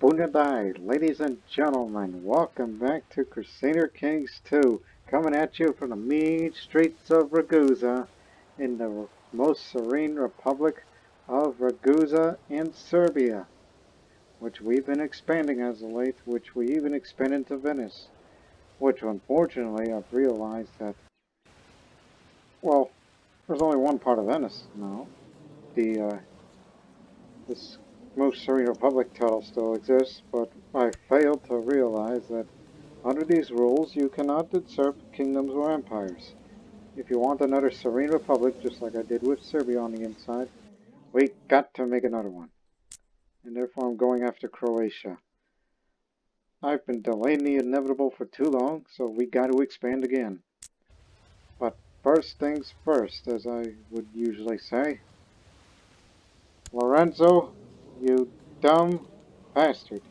Bunadai, ladies and gentlemen, welcome back to Crusader Kings 2, coming at you from the mean streets of Ragusa, in the most serene republic of Ragusa in Serbia, which we've been expanding as of late, which we even expanded to Venice, which unfortunately I've realized that, well, there's only one part of Venice now. This most serene republic title still exists, but I failed to realize that under these rules you cannot usurp kingdoms or empires. If you want another serene republic, just like I did with Serbia on the inside, we got to make another one. And therefore I'm going after Croatia. I've been delaying the inevitable for too long, so we got to expand again. But first things first, as I would usually say. Lorenzo, you dumb bastard.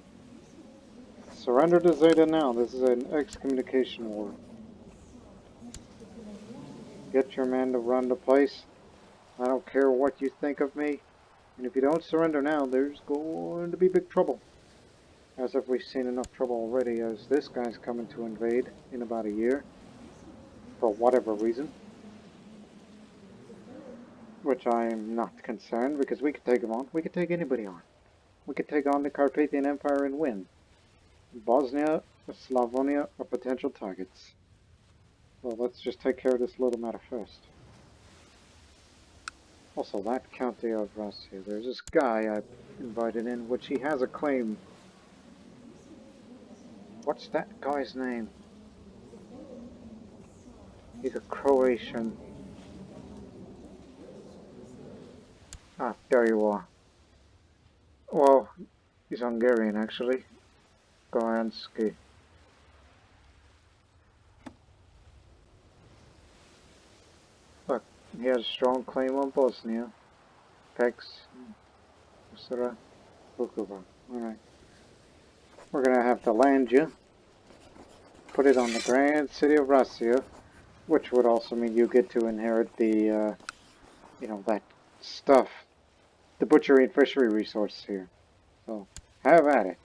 Surrender to Zeta now. This is an excommunication war. Get your men to run the place. I don't care what you think of me. And if you don't surrender now, there's going to be big trouble. As if we've seen enough trouble already, as this guy's coming to invade in about a year. For whatever reason. Which I'm not concerned, because we could take him on. We could take anybody on. We could take on the Carpathian Empire and win. Bosnia, Slavonia are potential targets. Well, let's just take care of this little matter first. Also, that county of Russia, there's this guy I invited in, which he has a claim. What's that guy's name? He's a Croatian. Ah, there you are. Well, he's Hungarian, actually. Goransky. Look, he has a strong claim on Bosnia. Pex, Usara, Vukovar. Alright. We're gonna have to land you. Put it on the grand city of Russia, which would also mean you get to inherit the, that stuff. The butchery and fishery resources here. So, have at it.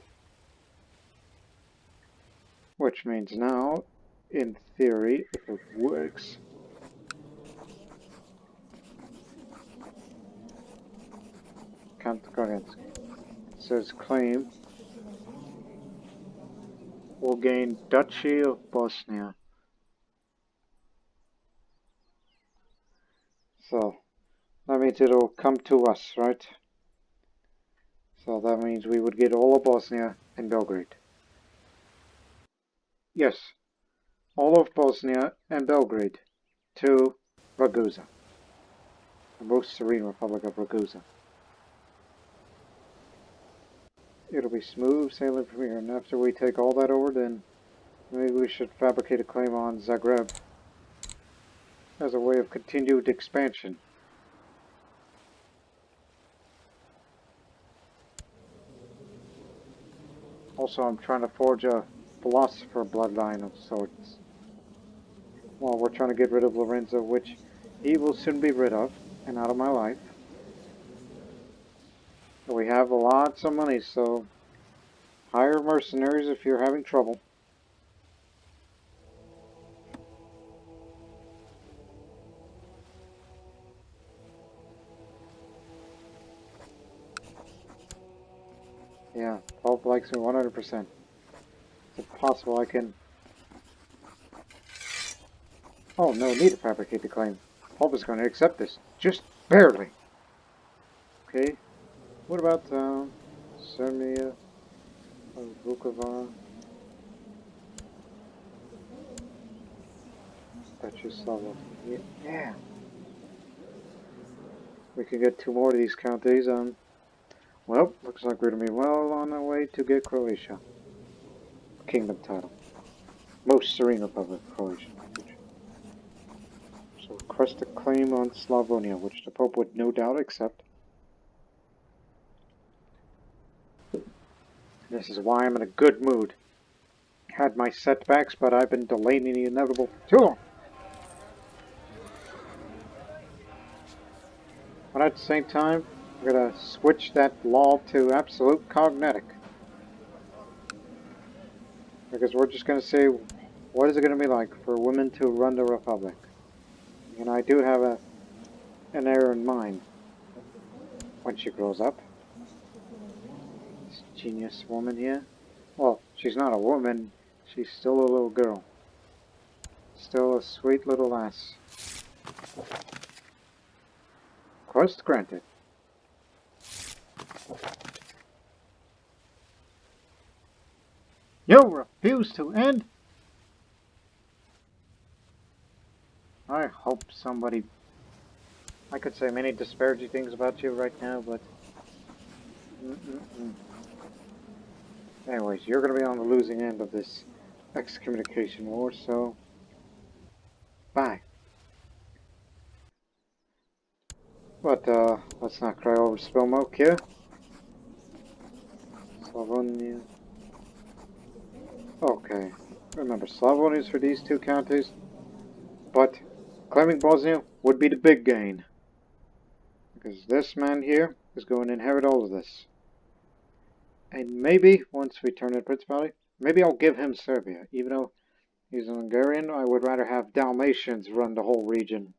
Which means now, in theory, if it works, Count Goransky says claim will gain Duchy of Bosnia. So, that means it'll come to us, right? So that means we would get all of Bosnia and Belgrade. Yes, all of Bosnia and Belgrade to Ragusa, the most serene republic of Ragusa. It'll be smooth sailing from here, and after we take all that over, then maybe we should fabricate a claim on Zagreb as a way of continued expansion. Also, I'm trying to forge a philosopher bloodline of sorts. Well, we're trying to get rid of Lorenzo, which he will soon be rid of, and out of my life. We have lots of money, so hire mercenaries if you're having trouble. Yeah, Pope likes me 100%. Is it possible I can... Oh, no need to fabricate the claim. Pope is going to accept this. Just barely. Okay. What about Sirmia, Vukovar, Bratislava? Yeah. We can get 2 more of these counties. Well, looks like we're going to be well on our way to get Croatia. Kingdom title. Most serene republic of Croatia. So request a claim on Slavonia, which the Pope would no doubt accept. This is why I'm in a good mood. Had my setbacks, but I've been delaying the inevitable for too long. But at the same time, we're going to switch that law to absolute cognetic. Because we're just going to say, what is it going to be like for women to run the Republic? And I do have an heir in mind when she grows up. This genius woman here. Well, she's not a woman, she's still a little girl. Still a sweet little lass. Quest granted. You refuse to end? I hope somebody... I could say many disparaging things about you right now, but... Anyways, you're going to be on the losing end of this excommunication war, so... Bye. But, let's not cry over spilled milk here. Slavonia... Okay. Remember, Slavonia is for these two counties, but claiming Bosnia would be the big gain. Because this man here is going to inherit all of this. And maybe, once we turn in Principality, maybe I'll give him Serbia. Even though he's an Hungarian, I would rather have Dalmatians run the whole region.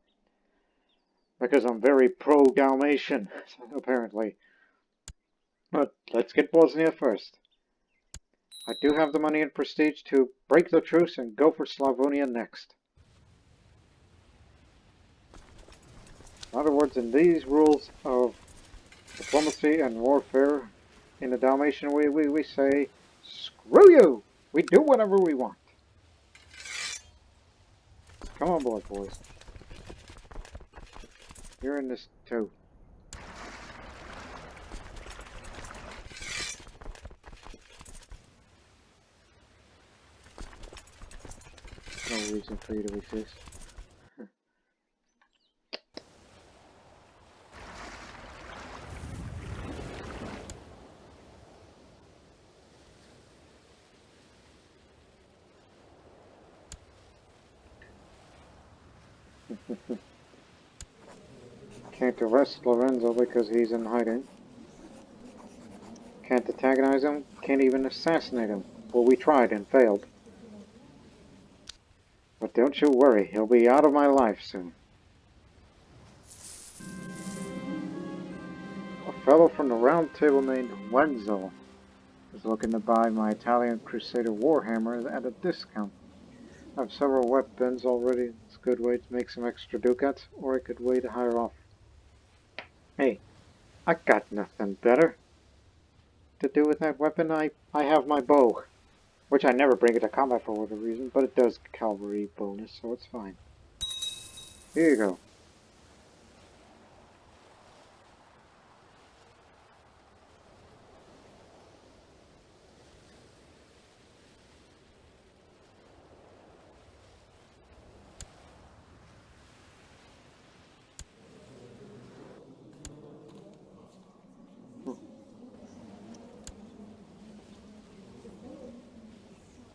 Because I'm very pro-Dalmatian, apparently. But let's get Bosnia first. I do have the money and prestige to break the truce and go for Slavonia next. In other words, in these rules of diplomacy and warfare, in the Dalmatian way, we say, screw you! We do whatever we want. Come on board, boys. You're in this too. No reason for you to resist. Can't arrest Lorenzo because he's in hiding. Can't antagonize him. Can't even assassinate him. Well, we tried and failed. But don't you worry, he'll be out of my life soon. A fellow from the round table named Wenzel is looking to buy my Italian Crusader Warhammer at a discount. I have several weapons already. It's a good way to make some extra ducats, or I could wait to hire off. Hey, I got nothing better to do with that weapon. I have my bow, which I never bring into combat for whatever reason, but it does cavalry bonus, so it's fine. Here you go.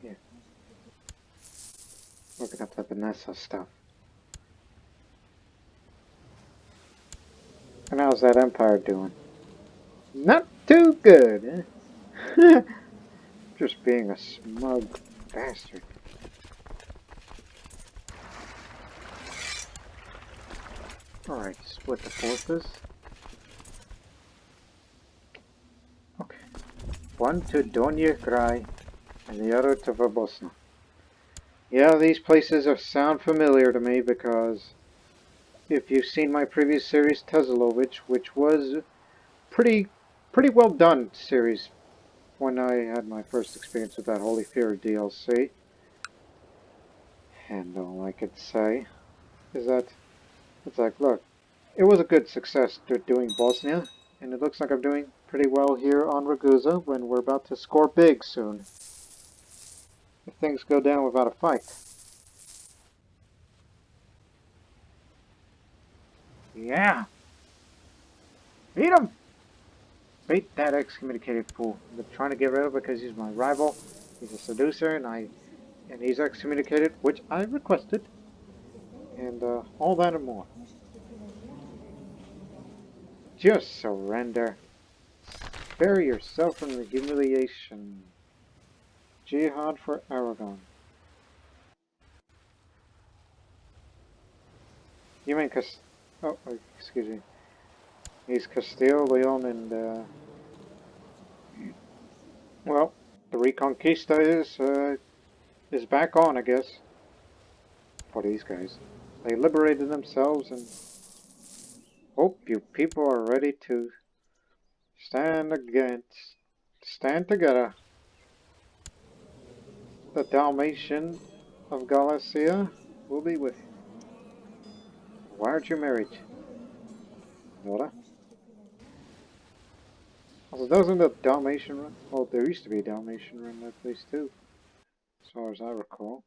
Yeah. Looking up the Vanessa stuff. And how's that Empire doing? Not too good, eh? Just being a smug bastard. Alright, split the forces. Okay. One to Donje Kraj and the other to Verbosna. Yeah, these places sound familiar to me because if you've seen my previous series, Tezelovich, which was pretty well done series when I had my first experience with that Holy Fear DLC. And all I could say is that it's like, look, it was a good success doing Bosnia, and it looks like I'm doing pretty well here on Ragusa when we're about to score big soon. If things go down without a fight. Yeah! Beat him! Beat that excommunicated fool. I've been trying to get rid of because he's my rival. He's a seducer, and he's excommunicated, which I requested. And all that and more. Just surrender. Spare yourself from the humiliation. Jihad for Aragon. You mean oh, excuse me. He's Castile, Leon, and well, the Reconquista is back on, I guess. For these guys, they liberated themselves, and hope you people are ready to stand together. The Dalmatian of Galicia will be with you. Why aren't you married, Nora? Also, doesn't the Dalmatian run? Well, there used to be a Dalmatian run that place too, as far as I recall.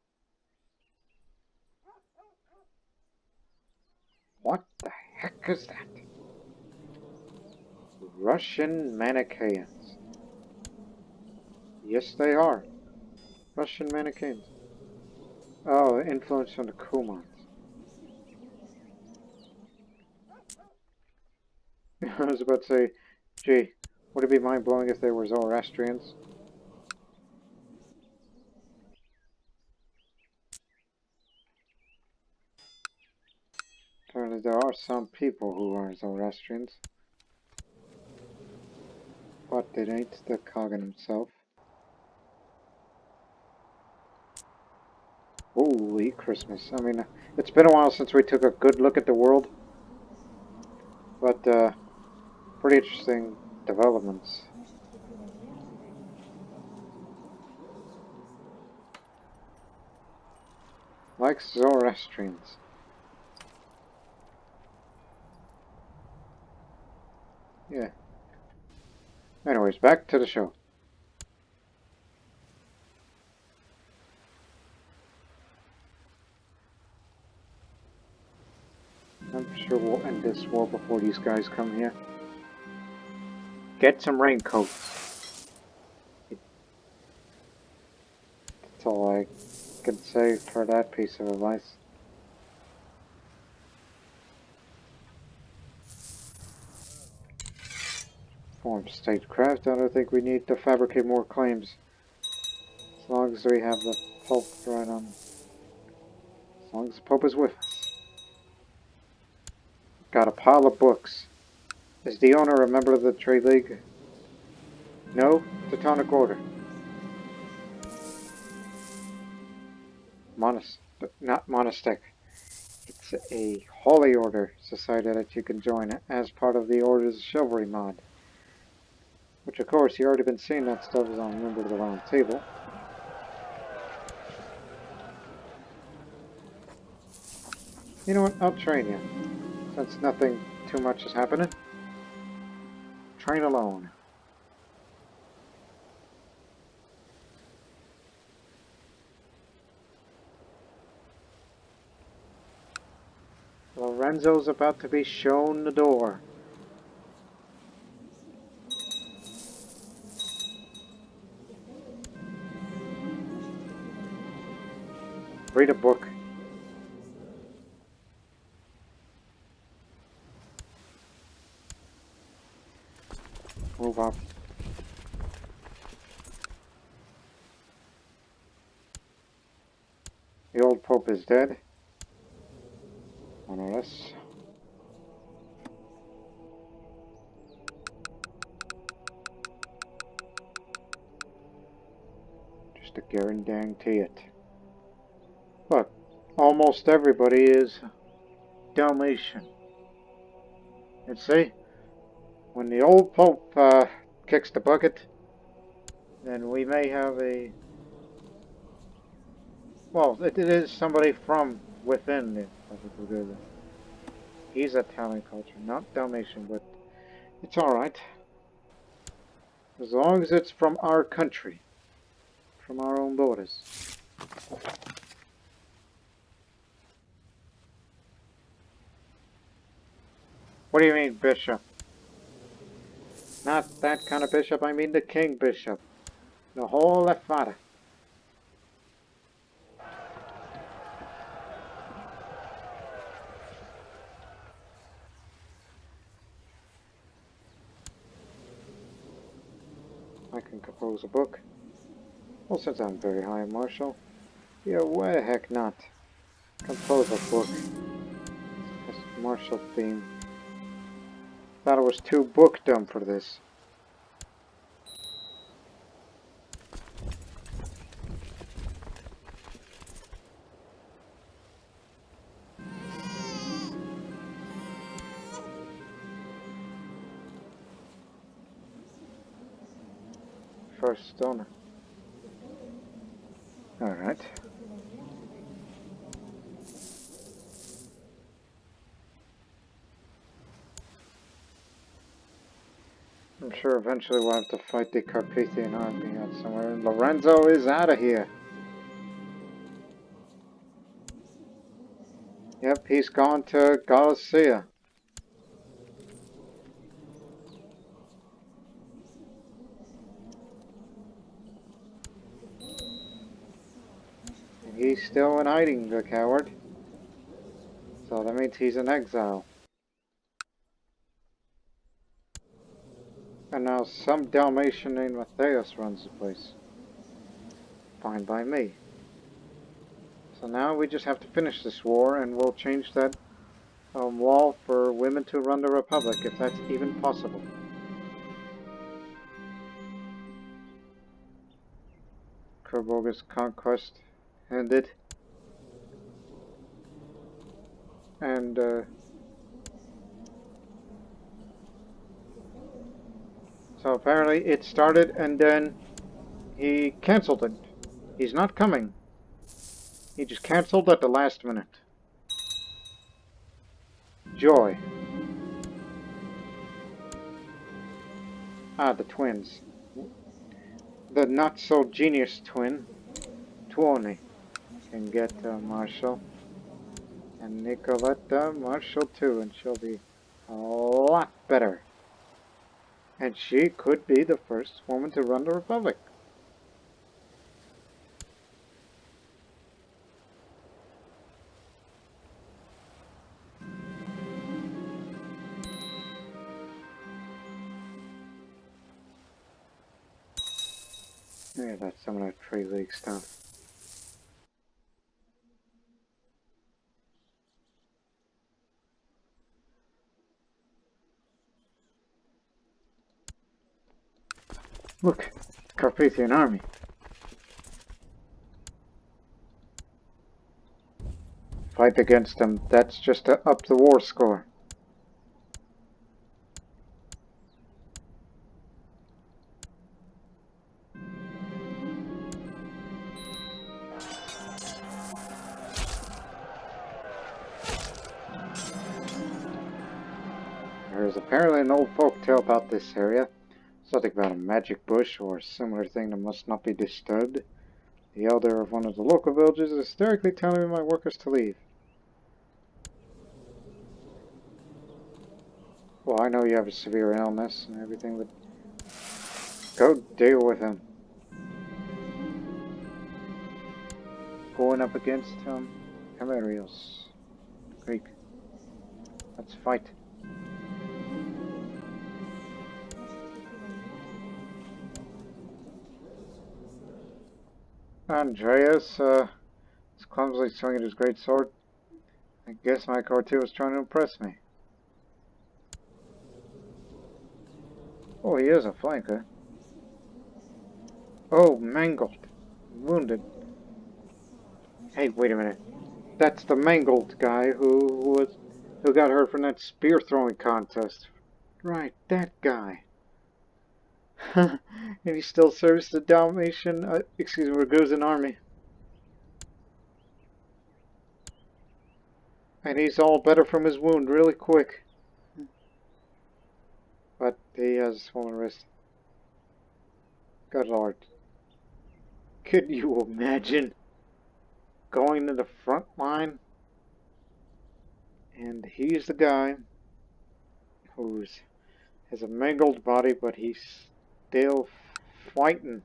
What the heck is that? Russian Manichaeans. Yes, they are. Russian Manichaeans. Oh, influence from the Kumans. I was about to say, gee, would it be mind-blowing if they were Zoroastrians? Apparently there are some people who are Zoroastrians. But it ain't the Kagan himself. Holy Christmas. I mean, it's been a while since we took a good look at the world. But, pretty interesting developments. Like Zoroastrians. Yeah. Anyways, back to the show. I'm sure we'll end this war before these guys come here. Get some raincoats. That's all I can say for that piece of advice. Form statecraft. I don't think we need to fabricate more claims. As long as we have the Pope right on. As long as the Pope is with us. Got a pile of books. Is the owner a member of the Trade League? No? Teutonic Order. Not monastic. It's a holy order society that you can join as part of the Order's Chivalry mod. Which, of course, you already been seeing that stuff is on Member of the Round Table. You know what? I'll train you. Since nothing too much is happening. Train alone. Lorenzo's about to be shown the door. Read a book. Move up. The old Pope is dead. One of us. Just to guarantee it. Look, almost everybody is Dalmatian. And see, when the old Pope kicks the bucket, then we may have a... Well, it is somebody from within the Republic of Gaza. He's Italian culture, not Dalmatian, but it's alright. As long as it's from our country. From our own borders. What do you mean, Bishop? Not that kind of bishop, I mean the King Bishop. The Holy Father. I can compose a book. Well, since I'm very high, Marshal. Yeah, why the heck not? Compose a book. That's Marshal theme. Thought it was too bookdom for this. First stoner. Alright. I'm sure eventually we'll have to fight the Carpathian army out somewhere. And Lorenzo is out of here. Yep, he's gone to Galicia. And he's still in hiding, the coward. So that means he's in exile. And now some Dalmatian named Matthias runs the place. Fine by me. So now we just have to finish this war and we'll change that wall for women to run the Republic, if that's even possible. Kerboga's conquest ended. And so apparently it started and then he cancelled it. He's not coming. He just cancelled at the last minute. Joy. Ah, the twins. The not-so-genius twin, Tuoni, can get Marshall. And Nicoletta Marshall too, and she'll be a lot better. And she could be the first woman to run the Republic. Yeah, that's some of that trade league stuff. Look, Carpathian army. Fight against them, that's just to up the war score. There is apparently an old folk tale about this area. Something about a magic bush or a similar thing that must not be disturbed. The elder of one of the local villages is hysterically telling me my workers to leave. Well, I know you have a severe illness and everything, but go deal with him. Going up against Camarios. Greek. Let's fight. Andreas, is clumsily swinging his great sword. I guess my courtier was trying to impress me. Oh, he is a flanker. Oh, mangled. Wounded. Hey, wait a minute. That's the mangled guy who got hurt from that spear throwing contest. Right, that guy. And he still serves the Dalmatian, Ragusan army. And he's all better from his wound really quick. But he has a swollen wrist. Good lord. Could you imagine going to the front line? And he's the guy who has a mangled body, but he's still fighting.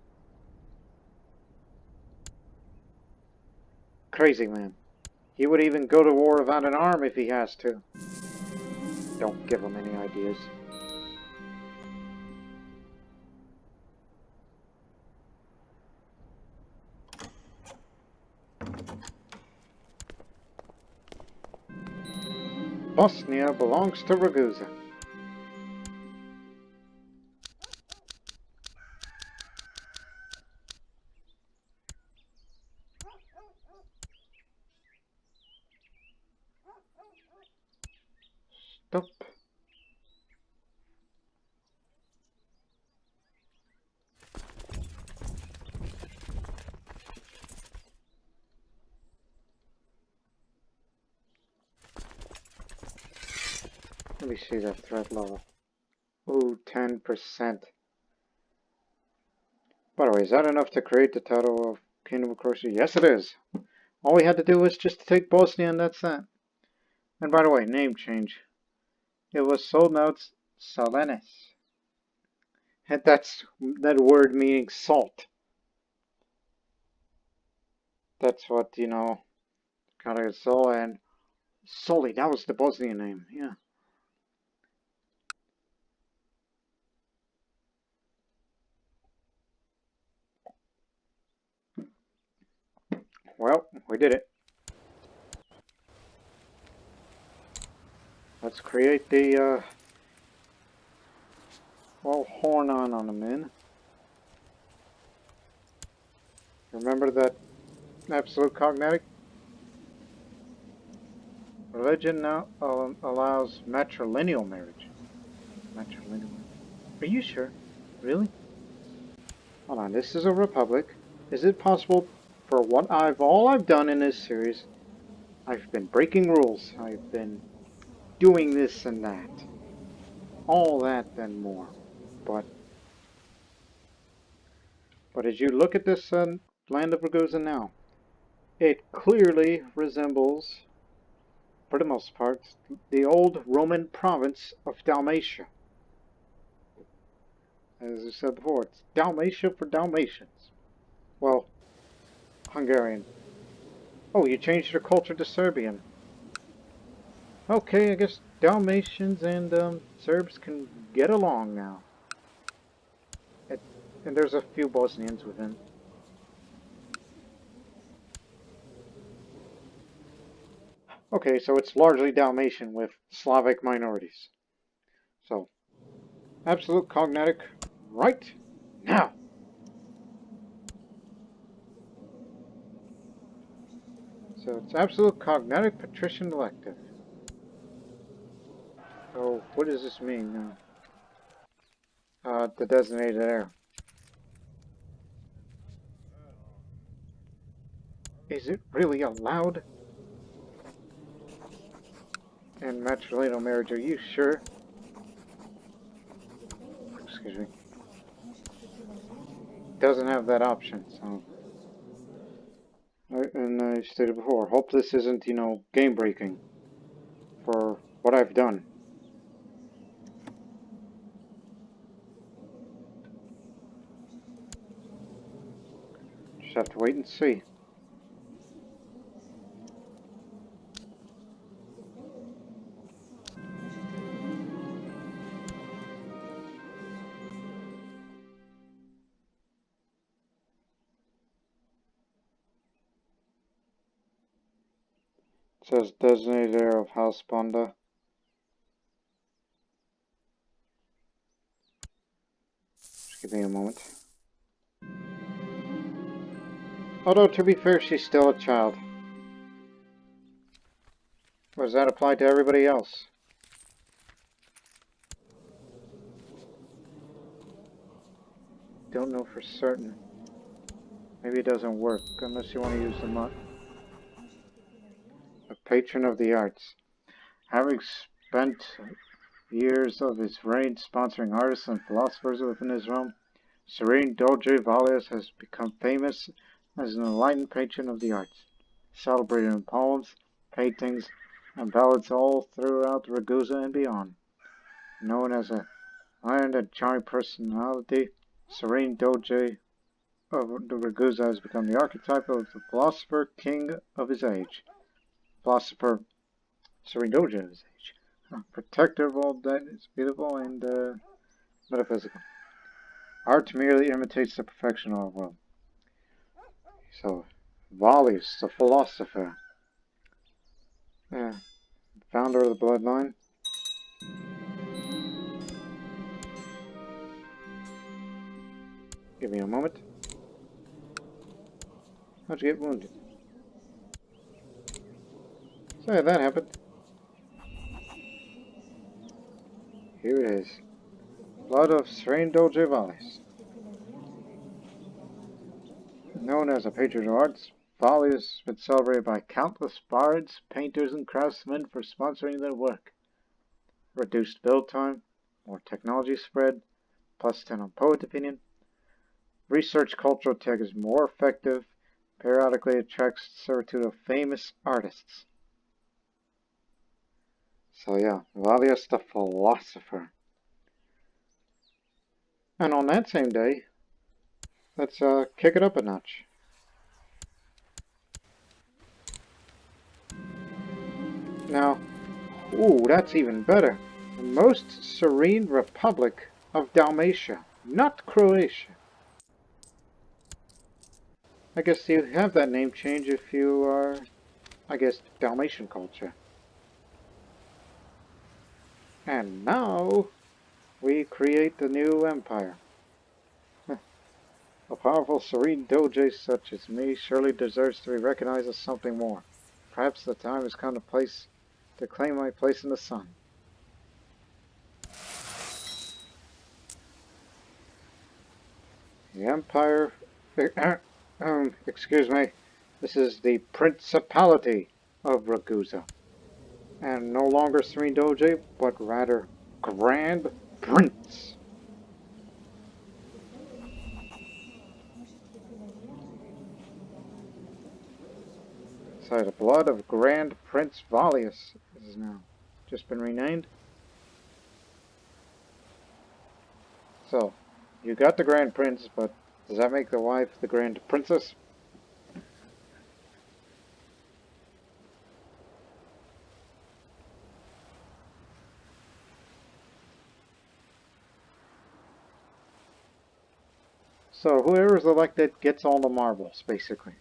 Crazy man. He would even go to war without an arm if he has to. Don't give him any ideas. Bosnia belongs to Ragusa. Stop. Let me see that threat level. Ooh, 10%. By the way, is that enough to create the title of Kingdom of Croatia? Yes, it is. All we had to do was just to take Bosnia, and that's that. And by the way, name change. It was sold, now it's Salenis. And that's that word meaning salt. That's what, you know, kind of Sol and Soli. That was the Bosnian name, yeah. Well, we did it. Let's create the, well, horn on them in. Remember that absolute cognatic? Religion now allows matrilineal marriage. Matrilineal marriage. Are you sure? Really? Hold on, this is a republic. Is it possible for what all I've done in this series, I've been breaking rules. I've been doing this and that. All that and more. But as you look at this land of Ragusa now, it clearly resembles, for the most part, the old Roman province of Dalmatia. As I said before, it's Dalmatia for Dalmatians. Well, Hungarian. Oh, you changed your culture to Serbian. Okay, I guess Dalmatians and Serbs can get along now. And there's a few Bosnians within. Okay, so it's largely Dalmatian with Slavic minorities. So, absolute cognatic right now. So it's absolute cognatic patrician elective. So what does this mean now? The designated heir. Is it really allowed? And matrilineal marriage, are you sure? Excuse me. Doesn't have that option, so. And I stated before, hope this isn't, you know, game breaking for what I've done. Just have to wait and see. It says designated heir of House Bonda. Just give me a moment. Although, to be fair, she's still a child. Or does that apply to everybody else? Don't know for certain. Maybe it doesn't work, unless you want to use the mod. A patron of the arts. Having spent years of his reign sponsoring artists and philosophers within his realm, Serene Doge Valias has become famous as an enlightened patron of the arts, celebrated in poems, paintings, and ballads all throughout Ragusa and beyond. Known as a learned and charming personality, Serene Doge of the Ragusa has become the archetype of the philosopher king of his age. Philosopher Serene Doge of his age. Protector of all that is beautiful and metaphysical. Art merely imitates the perfection of the world. So, Valius, the philosopher. founder of the bloodline. Give me a moment. How'd you get wounded? So yeah, that happened. Here it is. Blood of Srain Doljevalis. Known as a patron of arts, Vali has been celebrated by countless bards, painters, and craftsmen for sponsoring their work. Reduced build time, more technology spread, plus 10 on poet opinion. Research cultural tech is more effective, periodically attracts servitude of famous artists. So yeah, Valius the philosopher. And on that same day, let's kick it up a notch. Now, ooh, that's even better. The most serene republic of Dalmatia, not Croatia. I guess you have that name change if you are, I guess, Dalmatian culture. And now, we create the new empire. A powerful, serene doge such as me surely deserves to be recognized as something more. Perhaps the time has come to claim my place in the sun. The empire... excuse me. This is the Principality of Ragusa. And no longer serene doge, but rather Grand Prince. So the blood of Grand Prince Valius is now just been renamed. So, you got the Grand Prince, but does that make the wife the Grand Princess? So whoever is elected gets all the marbles, basically.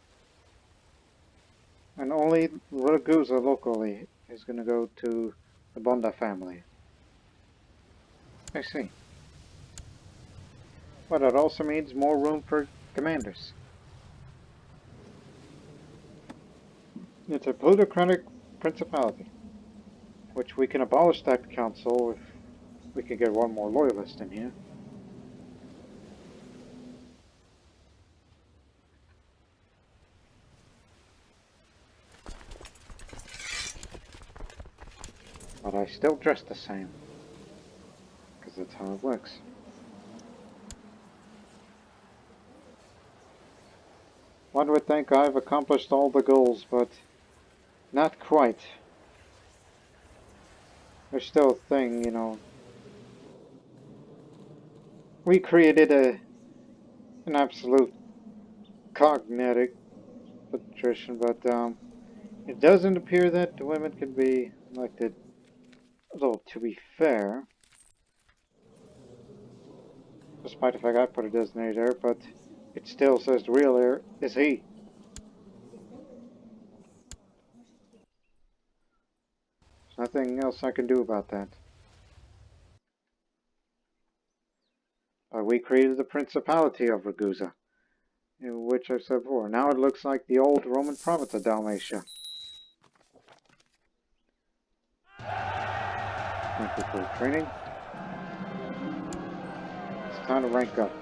And only Ragusa locally is going to go to the Bonda family. I see. But it also means more room for commanders. It's a plutocratic principality, which we can abolish that council if we can get one more loyalist in here. But I still dress the same, because that's how it works. One would think I've accomplished all the goals, but not quite. There's still a thing, you know. We created an absolute cognitive patrician, but it doesn't appear that the women can be elected. Although, to be fair, despite the fact I put a designated heir, but it still says the real heir is he. There's nothing else I can do about that. We created the Principality of Ragusa, which I've said before. Now it looks like the old Roman province of Dalmatia. Thank you for training. It's time to rank up.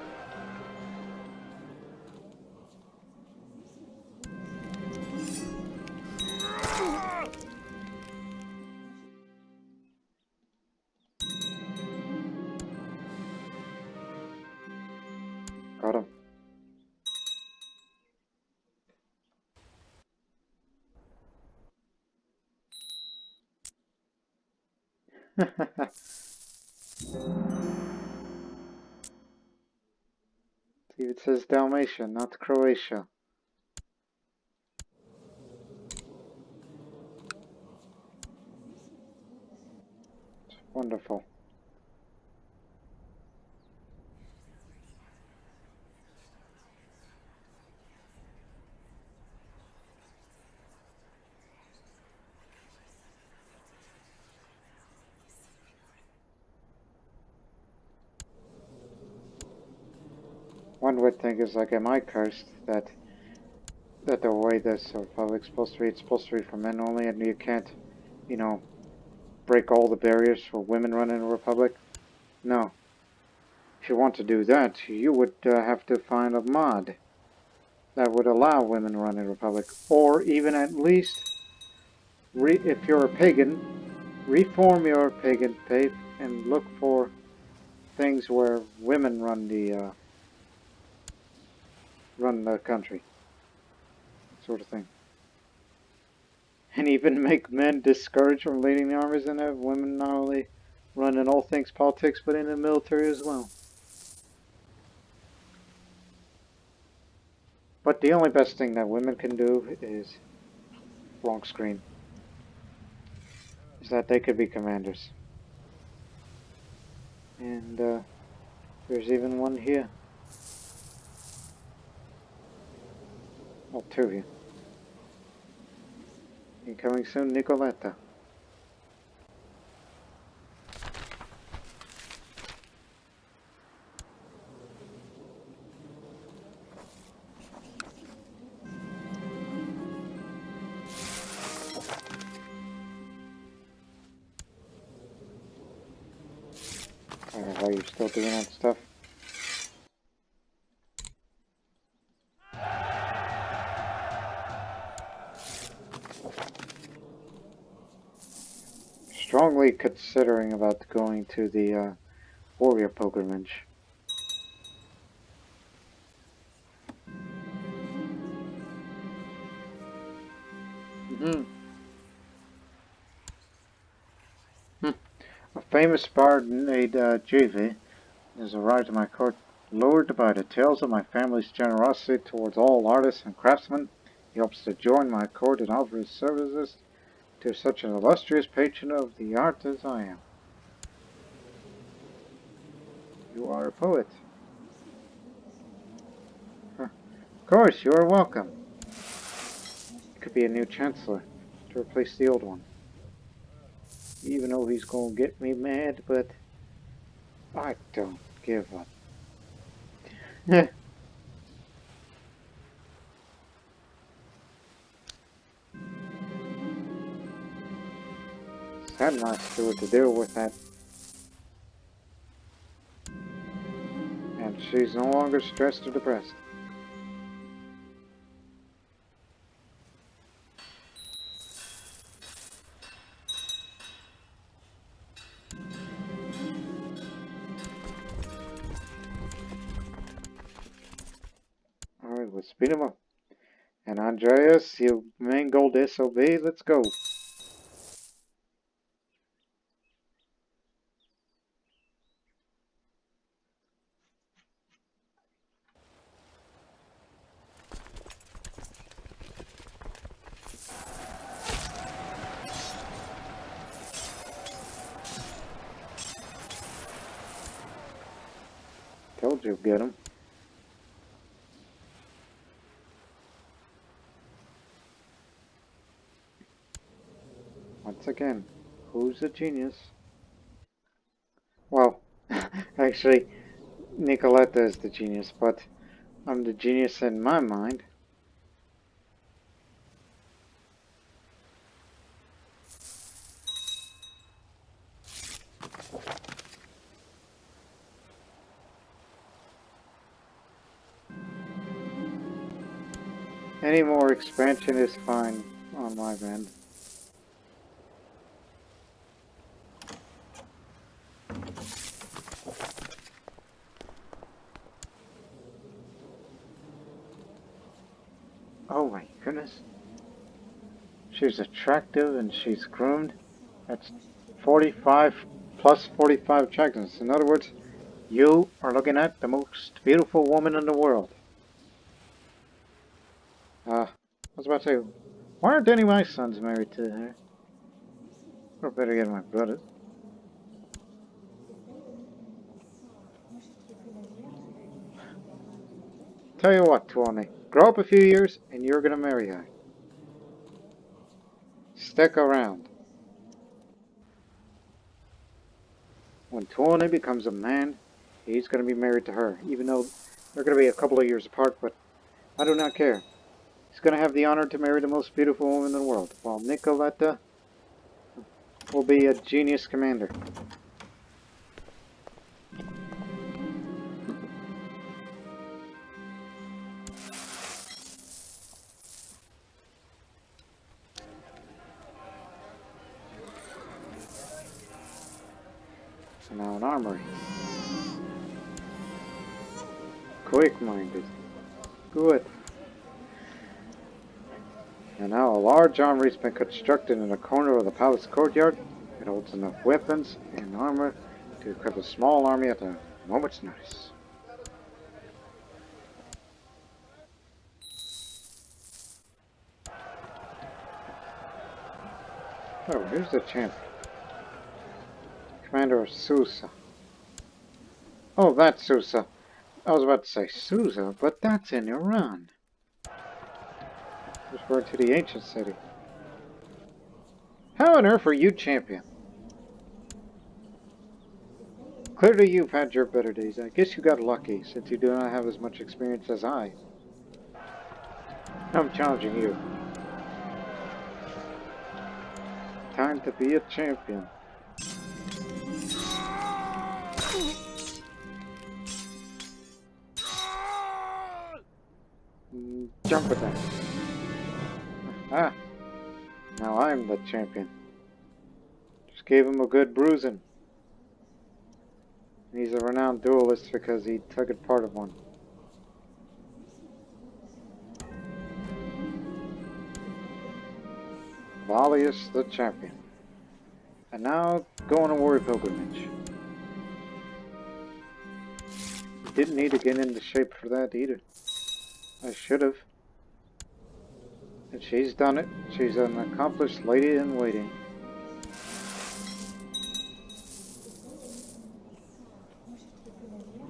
Got him. See, it says Dalmatia, not Croatia. It's wonderful. One would think is like, am I cursed that the way this republic's supposed to be, it's supposed to be for men only, and you can't, you know, break all the barriers for women running a republic? No. If you want to do that, you would have to find a mod that would allow women to run a republic, or even at least, if you're a pagan, reform your pagan faith and look for things where women run the country, sort of thing. And even make men discouraged from leading the armies and have women not only run in all things politics but in the military as well. But the only best thing that women can do is, wrong screen, is that they could be commanders. And there's even one here. Well, two of you. Incoming soon, Nicoletta. I don't know why you're still doing that stuff. Strongly considering about going to the warrior pilgrimage. A famous bard named Jv has arrived at my court, lured by the tales of my family's generosity towards all artists and craftsmen. He hopes to join my court and offer his services to such an illustrious patron of the art as I am. You are a poet. Huh. Of course, you are welcome. It could be a new chancellor to replace the old one. Even though he's gonna get me mad, but I don't give up. Sad not to what to do with that. And she's no longer stressed or depressed. Alright, let's speed him up. And Andreas, you main goal to SOB, let's go. Told you, get him. Once again, who's a genius? Well, actually, Nicoletta is the genius, but I'm the genius in my mind. Any more expansion is fine on my end. Oh my goodness. She's attractive and she's groomed. That's 45 plus 45 attractiveness. In other words, you are looking at the most beautiful woman in the world. I was about to say, why aren't any of my sons married to her? Or better yet, my brothers. Tell you what, Tuone, grow up a few years and you're gonna marry her. Stick around. When Tuone becomes a man, he's gonna be married to her, even though They're going to be a couple of years apart, but I do not care. He's going to have the honor to marry the most beautiful woman in the world, while Nicoletta will be a genius commander. So now an armory. Quick-minded. Good. And now a large armory has been constructed in a corner of the palace courtyard. It holds enough weapons and armor to equip a small army at a moment's notice. Oh, here's the champ. Commander Sousa. Oh, that's Sousa. I was about to say Sousa, but that's in Iran. Referring to the ancient city. How on earth are you champion? Clearly you've had your better days. I guess you got lucky, since you do not have as much experience as I. I'm challenging you. Time to be a champion. Jump with that. Ah, now I'm the champion. Just gave him a good bruising. He's a renowned duelist because he took it part of one. Valius the champion. And now go on a warrior pilgrimage. Didn't need to get into shape for that either. I should have. And she's done it. She's an accomplished lady in waiting.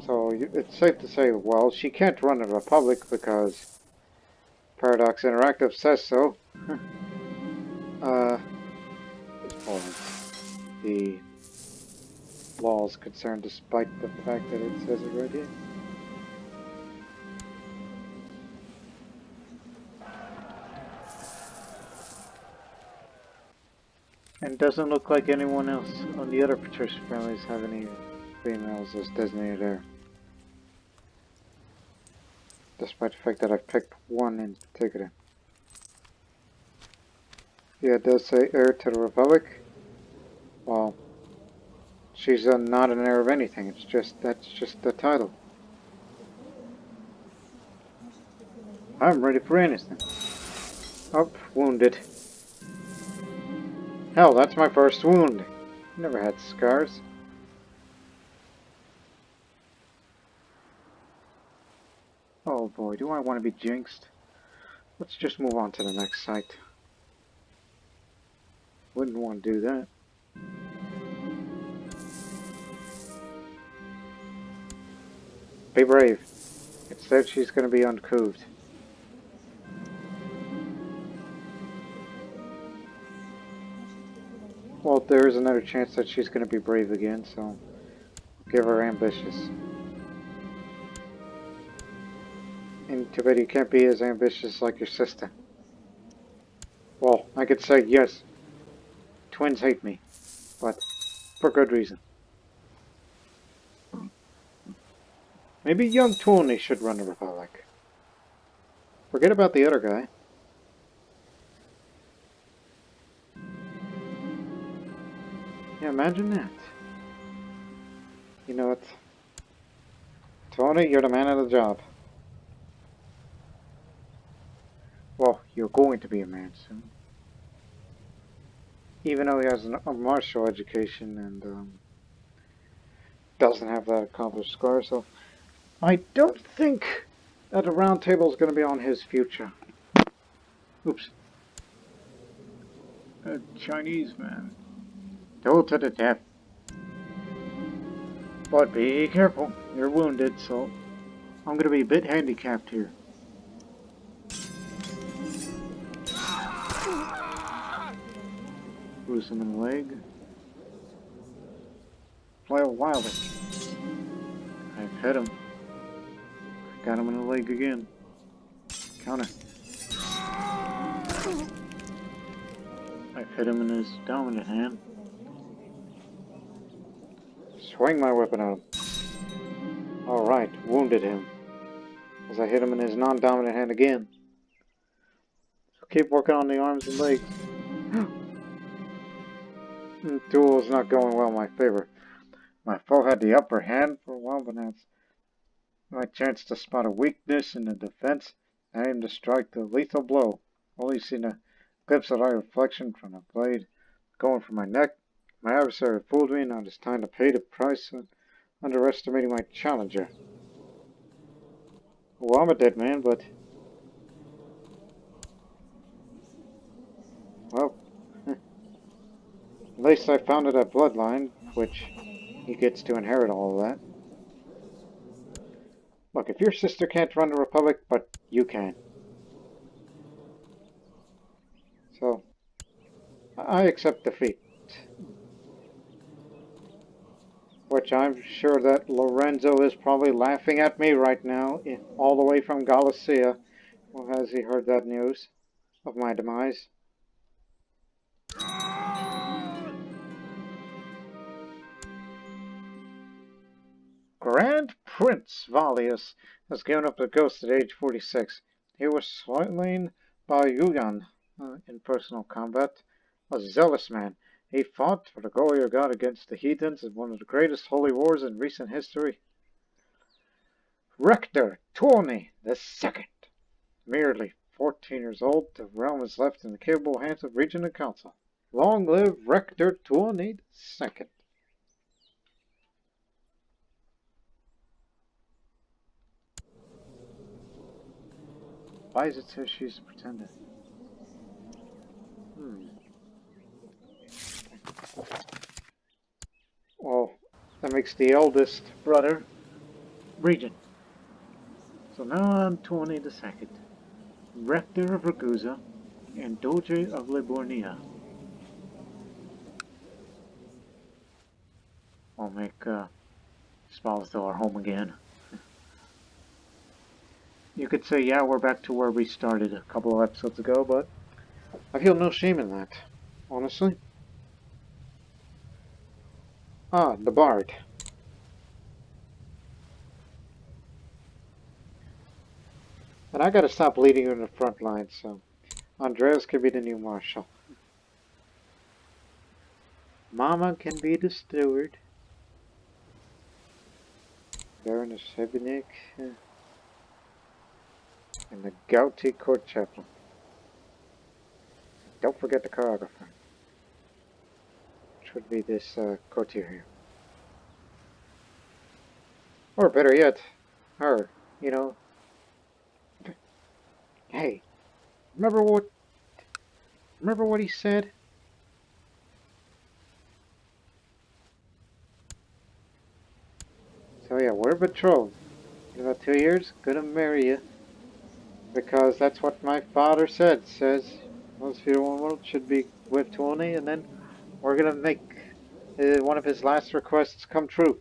So it's safe to say, well, she can't run a republic because Paradox Interactive says so. As far as the law is concerned, despite the fact that it says it right here. And it doesn't look like anyone else on the other patrician families have any females as designated heir. Despite the fact that I've picked one in particular. Yeah, it does say heir to the Republic. Well, she's not an heir of anything. That's just the title. I'm ready for anything. Oh, wounded. Hell, that's my first wound. Never had scars. Oh boy, do I want to be jinxed? Let's just move on to the next site. Wouldn't want to do that. Be brave. It said she's going to be uncouth. Well, there is another chance that she's going to be brave again, so give her ambitious. And too bad you can't be as ambitious like your sister. Well, I could say yes. Twins hate me, but for good reason. Maybe young Tony should run the Republic. Forget about the other guy. Yeah, imagine that. You know what? Tony, you're the man of the job. Well, you're going to be a man soon. Even though he has a martial education and doesn't have that accomplished scar, so I don't think that the round table is going to be on his future. Oops. A Chinese man. Go to the death. But be careful, you're wounded, so I'm going to be a bit handicapped here. Bruise him in the leg. Flail wildly. I've hit him. Got him in the leg again. Counter. I've hit him in his dominant hand. Swing my weapon at him. Alright, wounded him. As I hit him in his non-dominant hand again. So keep working on the arms and legs. The duel is not going well in my favor. My foe had the upper hand for a while, but now it's my chance to spot a weakness in the defense. I aim to strike the lethal blow. Only seen a glimpse of eye reflection from the blade going for my neck. My adversary fooled me, now it is time to pay the price of underestimating my challenger. Well, I'm a dead man, but... well... at least I founded a bloodline, which he gets to inherit all of that. Look, if your sister can't run the Republic, but you can. So, I accept defeat. Which I'm sure that Lorenzo is probably laughing at me right now, all the way from Galicia. Well, has he heard that news of my demise? Grand Prince Valius has given up the ghost at age 46. He was slain by Yuyan in personal combat. A zealous man. He fought for the Goryeo god against the heathens in one of the greatest holy wars in recent history. Rector Tuoni II. Merely 14 years old, the realm is left in the capable hands of Regent and Council. Long live Rector Tuoni II. Why does it say she's a pretender? Well, that makes the eldest brother Regent. So now I'm Tuoni II, Rector of Ragusa and Doge of Liburnia. I'll make Spalathil our home again. You could say, yeah, we're back to where we started a couple of episodes ago, but I feel no shame in that, honestly. Ah, the Bard. And I gotta stop leading you in the front line, so Andreas can be the new marshal. Mama can be the steward. Baroness Hebenik. And the Gouty court chaplain. Don't forget the choreographer. Which would be this courtier here. Or better yet, her, you know. Hey, remember what he said? So yeah, we're betrothed. In about 2 years, gonna marry you. Because that's what my father said. Says most people in the world should be with Tuoni, and then we're gonna make one of his last requests come true.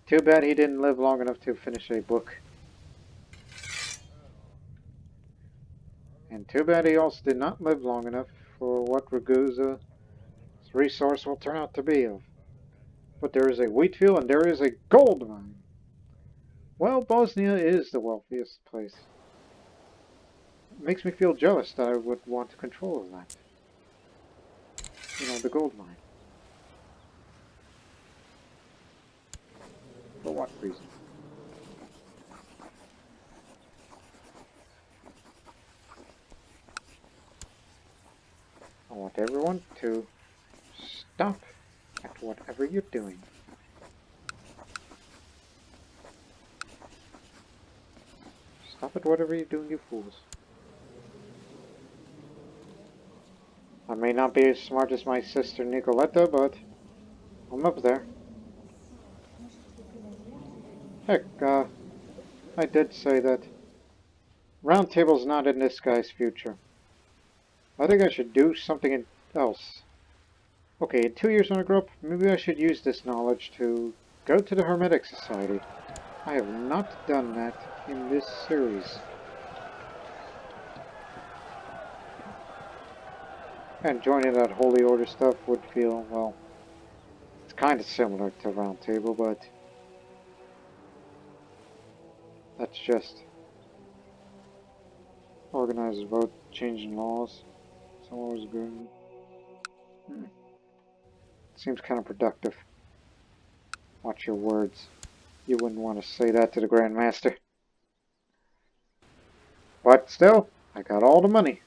Too bad he didn't live long enough to finish a book. And too bad he also did not live long enough for what Ragusa's resource will turn out to be of. But there is a wheat field and there is a gold mine. Well, Bosnia is the wealthiest place. It makes me feel jealous that I would want control of that. You know, the gold mine. For what reason? I want everyone to stop at whatever you're doing. Stop at whatever you're doing, you fools. I may not be as smart as my sister Nicoletta, but I'm up there. Heck, I did say that Round Table's not in this guy's future. I think I should do something else. Okay, in 2 years when I grow up, maybe I should use this knowledge to go to the Hermetic Society. I have not done that in this series. And joining that Holy Order stuff would feel, well, it's kind of similar to Round Table, but that's just organizers vote, changing laws. Someone was good. Seems kind of productive. Watch your words. You wouldn't want to say that to the Grand Master. But still, I got all the money.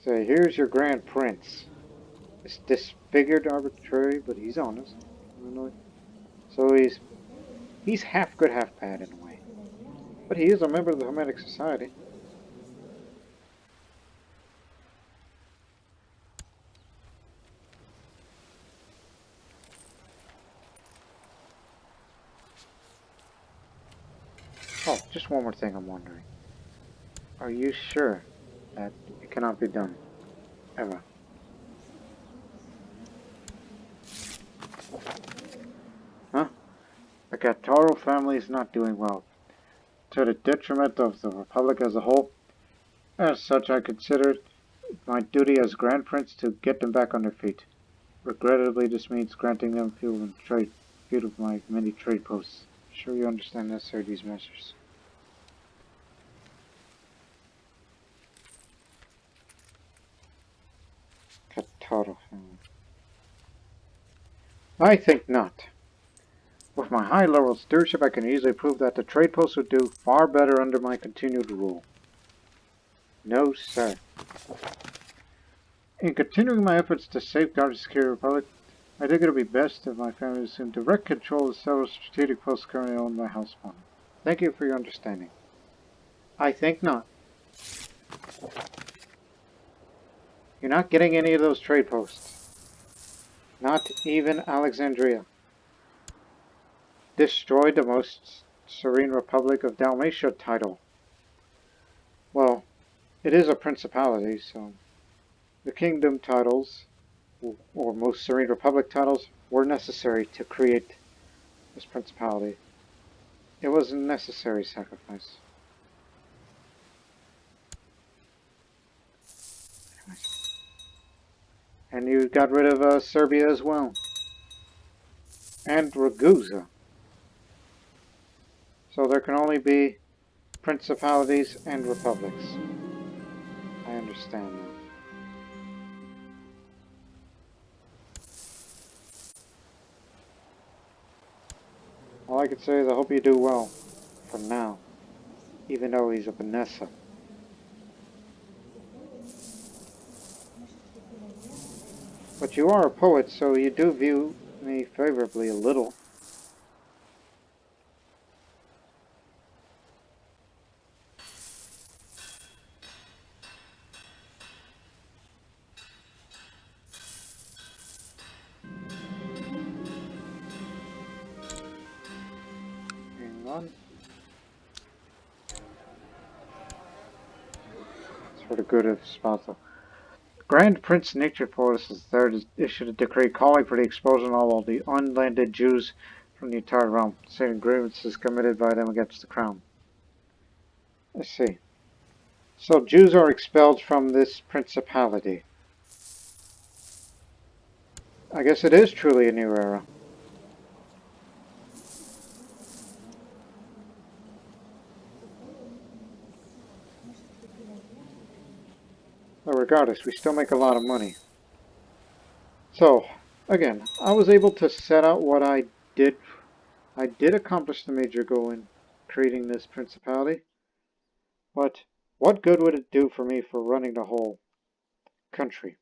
Say, here's your Grand Prince. It's disfigured, arbitrary, but he's honest. So he's half good, half bad in a way. But he is a member of the Hermetic Society. Oh, just one more thing I'm wondering. Are you sure that it cannot be done? Ever? Huh? The Kataro family is not doing well, to the detriment of the Republic as a whole. As such, I consider it my duty as Grand Prince to get them back on their feet. Regrettably, this means granting them few of my many trade posts. Sure you understand necessary these measures. Kataro family. I think not. With my high-level stewardship, I can easily prove that the trade posts would do far better under my continued rule. No, sir. In continuing my efforts to safeguard the security of the Republic, I think it would be best if my family assumed direct control of several strategic posts currently owned by House Spawn. Thank you for your understanding. I think not. You're not getting any of those trade posts. Not even Alexandria. Destroyed the most serene Republic of Dalmatia title. Well, it is a principality, so the kingdom titles, or most serene Republic titles, were necessary to create this principality. It was a necessary sacrifice. And you got rid of Serbia as well. And Ragusa. So there can only be principalities and republics. I understand that. All I can say is I hope you do well. For now. Even though he's a Vanessa. But you are a poet, so you do view me favorably a little. Hang on. It's for the good of Sparta. Grand Prince Nature Force III issued a decree calling for the expulsion of all the unlanded Jews from the entire realm, stating grievances committed by them against the crown. I see. So Jews are expelled from this principality. I guess it is truly a new era. But regardless, we still make a lot of money. So, again, I was able to set out what I did. I did accomplish the major goal in creating this principality. But what good would it do for me for running the whole country?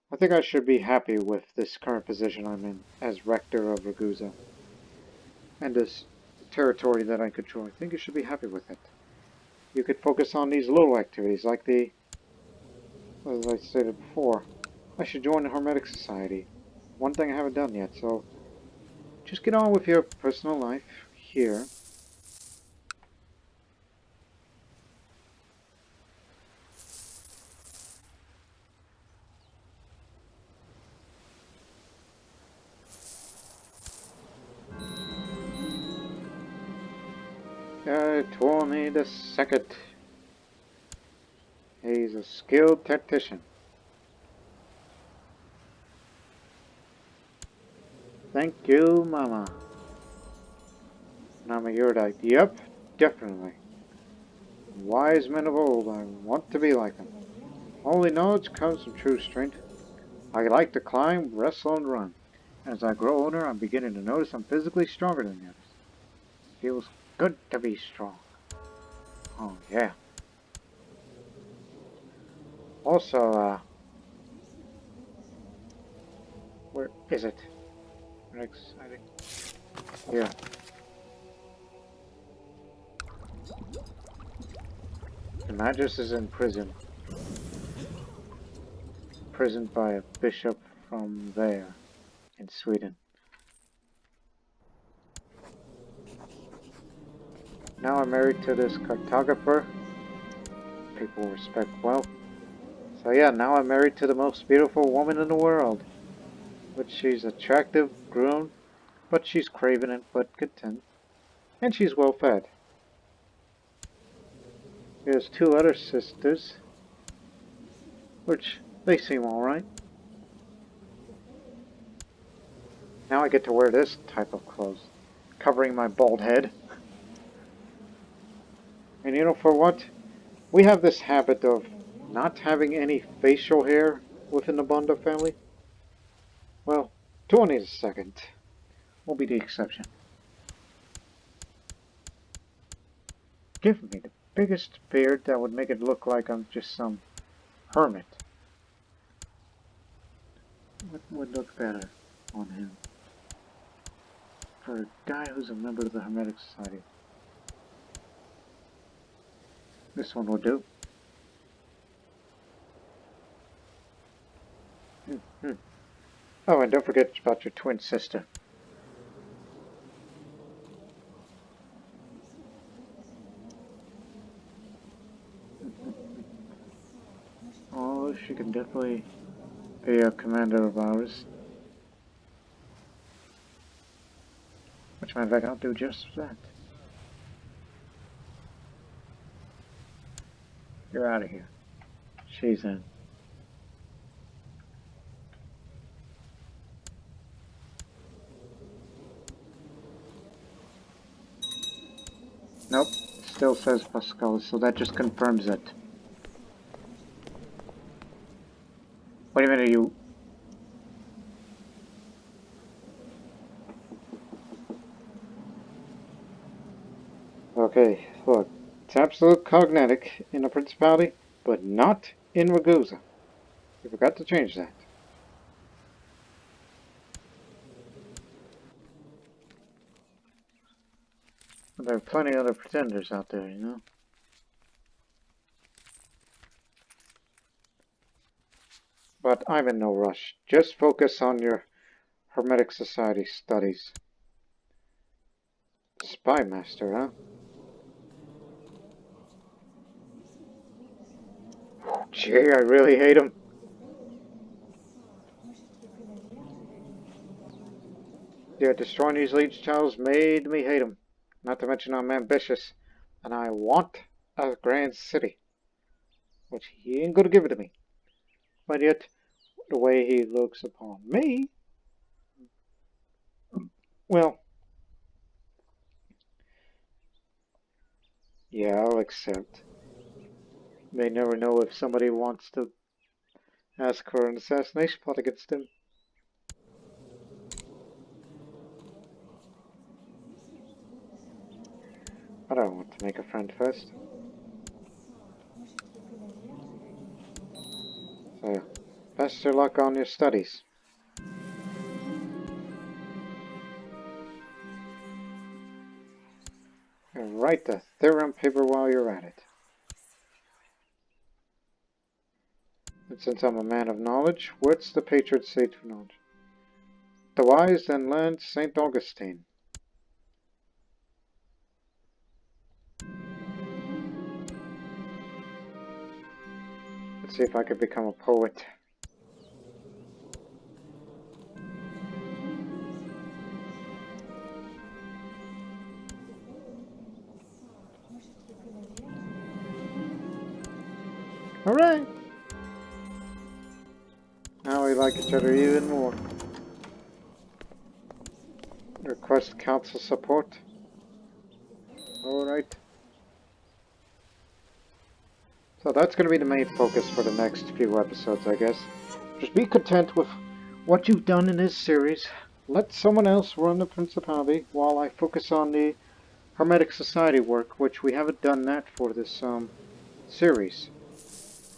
I think I should be happy with this current position I'm in as Rector of Ragusa. And this territory that I control. I think you should be happy with it. You could focus on these little activities like the, as I stated before, I should join the Hermetic Society. One thing I haven't done yet, so just get on with your personal life here. Twenty the second. He's a skilled tactician. Thank you, Mama. Nama Yurdite. Yep, definitely. Wise men of old, I want to be like them. Only knowledge comes from true strength. I like to climb, wrestle, and run. As I grow older, I'm beginning to notice I'm physically stronger than the others. Feels good to be strong. Oh, yeah. Also, where is it? Exciting. Yeah. The Magus is in prison. Imprisoned by a bishop from there, in Sweden. Now I'm married to this cartographer. People respect wealth. So yeah, now I'm married to the most beautiful woman in the world. But she's attractive, groomed, but she's craven but content. And she's well fed. He has two other sisters, which they seem alright. Now I get to wear this type of clothes, covering my bald head. And you know for what? We have this habit of not having any facial hair within the Bonda family. Well, 22nd will be the exception. Give me the biggest beard that would make it look like I'm just some hermit. What would look better on him? For a guy who's a member of the Hermetic Society. This one will do. Oh, and don't forget about your twin sister. Oh, she can definitely be a commander of ours. Which matter of fact, I'll do just that. You're out of here. She's in. Nope, still says Pascal, so that just confirms it. Wait a minute, you... Okay, look. It's absolute cognetic in the Principality, but not in Ragusa. You forgot to change that. There are plenty of other pretenders out there, you know? But I'm in no rush. Just focus on your Hermetic Society studies. Spy Master, huh? Gee, I really hate him. Yeah, destroying these leech towers made me hate him. Not to mention I'm ambitious. And I want a grand city. Which he ain't gonna give it to me. But yet, the way he looks upon me... Well... Yeah, I'll accept. They never know if somebody wants to ask for an assassination plot against him. I don't want to make a friend first. So, best of luck on your studies. And write the theorem paper while you're at it. And since I'm a man of knowledge, what's the patron saint for knowledge? The wise then learned St. Augustine. Let's see if I could become a poet. Alright! Now we like each other even more. Request council support. Alright. So that's going to be the main focus for the next few episodes, I guess. Just be content with what you've done in this series. Let someone else run the Principality while I focus on the Hermetic Society work, which we haven't done that for this series,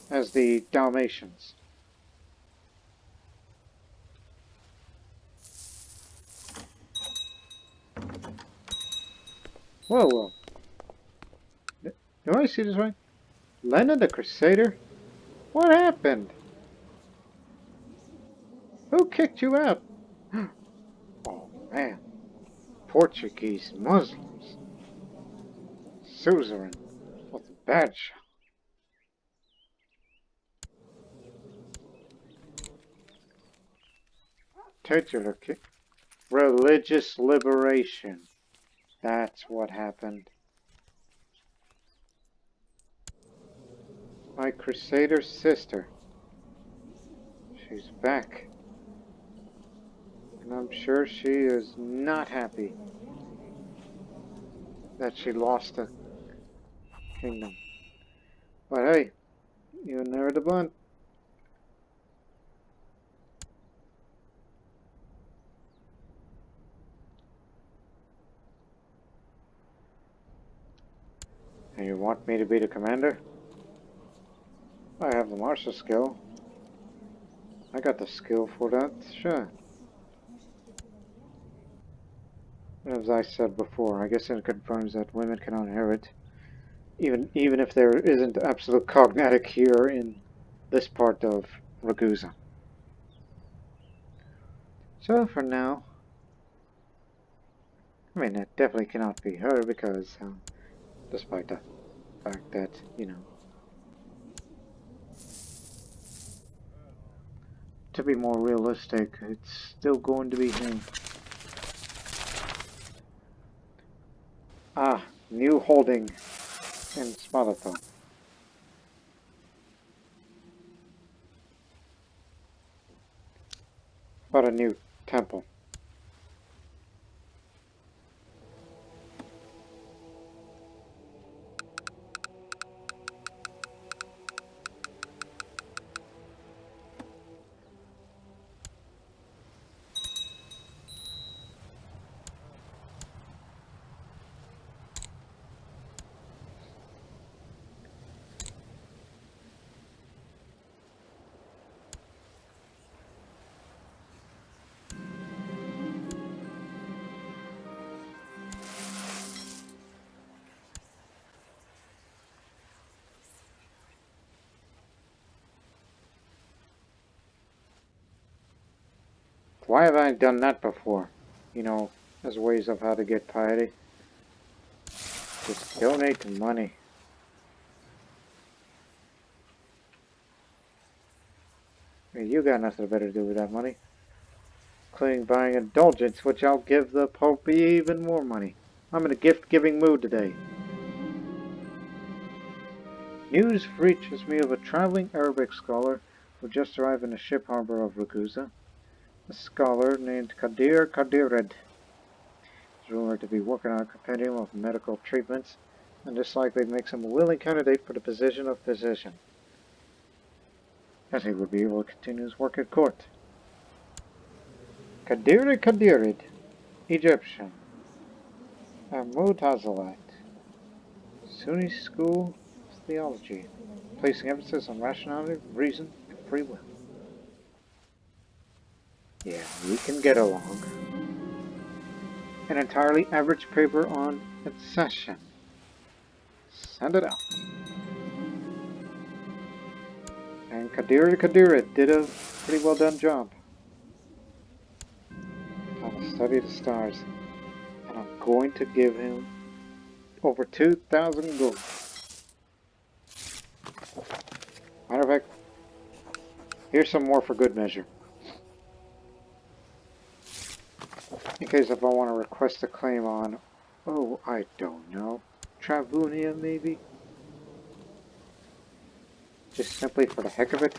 as the Dalmatians. Whoa, whoa. Do I see this right? Lena the Crusader? What happened? Who kicked you out? Oh, man. Portuguese Muslims. Suzerain. What a bad shot. Titular kick. Religious liberation. That's what happened. My Crusader sister. She's back. And I'm sure she is not happy that she lost the kingdom. But hey, you never the blunt. And you want me to be the commander? I have the martial skill. I got the skill for that, sure. As I said before, I guess it confirms that women cannot inherit, even if there isn't absolute cognatic here in this part of Ragusa. So for now, I mean, it definitely cannot be her because, despite the fact that, you know, to be more realistic, it's still going to be him. Ah, new holding in Spalato. About a new temple. Why have I done that before? You know, as ways of how to get piety. Just donate money. I mean, you got nothing better to do with that money. Including buying indulgence, which I'll give the Pope even more money. I'm in a gift-giving mood today. News reaches me of a traveling Arabic scholar who just arrived in the ship harbor of Ragusa. A scholar named Kadired is rumored to be working on a compendium of medical treatments, and this likely makes him a willing candidate for the position of physician, as he would be able to continue his work at court. Kadired, Egyptian, a Mutazilite, Sunni school of theology, placing emphasis on rationality, reason, and free will. Yeah, we can get along. An entirely average paper on accession. Send it out. And Kadira did a pretty well done job. I will study the stars, and I'm going to give him over 2,000 gold. Matter of fact, here's some more for good measure. In case if I want to request a claim on, oh, I don't know, Travunia maybe? just simply for the heck of it?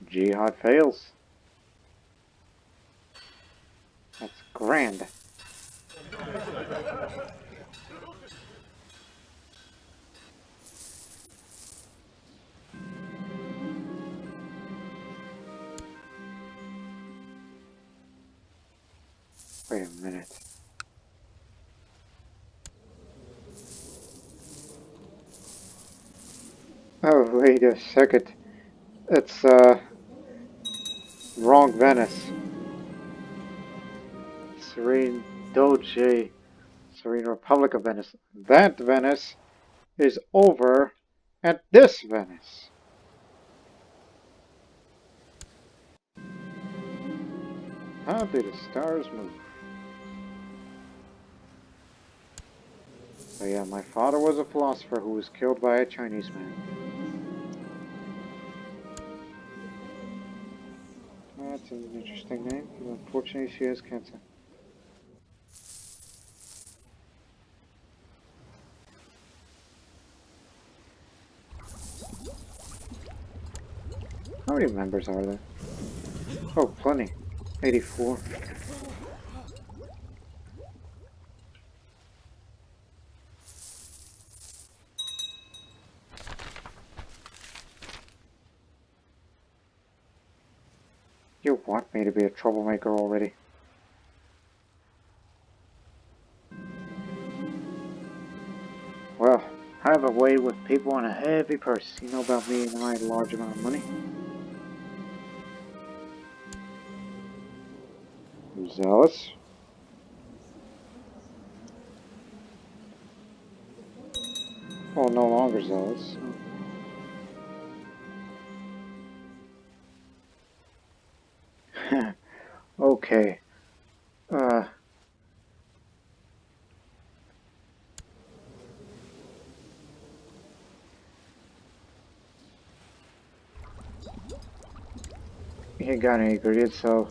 Jihad fails. That's grand. Wait a minute. Oh, wait a second. It's, wrong Venice. Serene Doge. Serene Republic of Venice. That Venice is over at this Venice. How do the stars move? So yeah, my father was a philosopher who was killed by a Chinese man. That's an interesting name. Unfortunately, she has cancer. How many members are there? Oh, plenty. 84. You want me to be a troublemaker already? Well, I have a way with people and a heavy purse. You know about me and my large amount of money. Zealous? Well, no longer zealous. Okay. Uh, you got any ingredients, so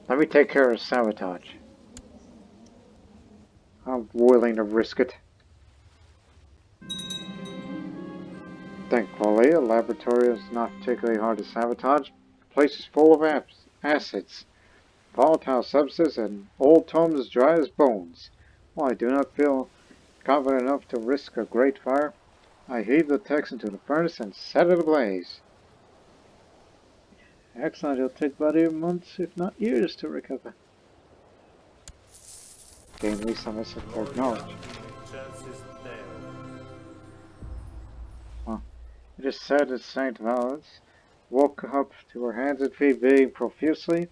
let me take care of sabotage. I'm willing to risk it. Thankfully, a laboratory is not particularly hard to sabotage. The place is full of acids, volatile substances, and old tomes as dry as bones. While I do not feel confident enough to risk a great fire, I heave the text into the furnace and set it ablaze. Excellent, it'll take about 8 months, if not years, to recover. Gain me some esoteric knowledge. Well, it is said that Saint Valence woke up to her hands and feet bleeding profusely,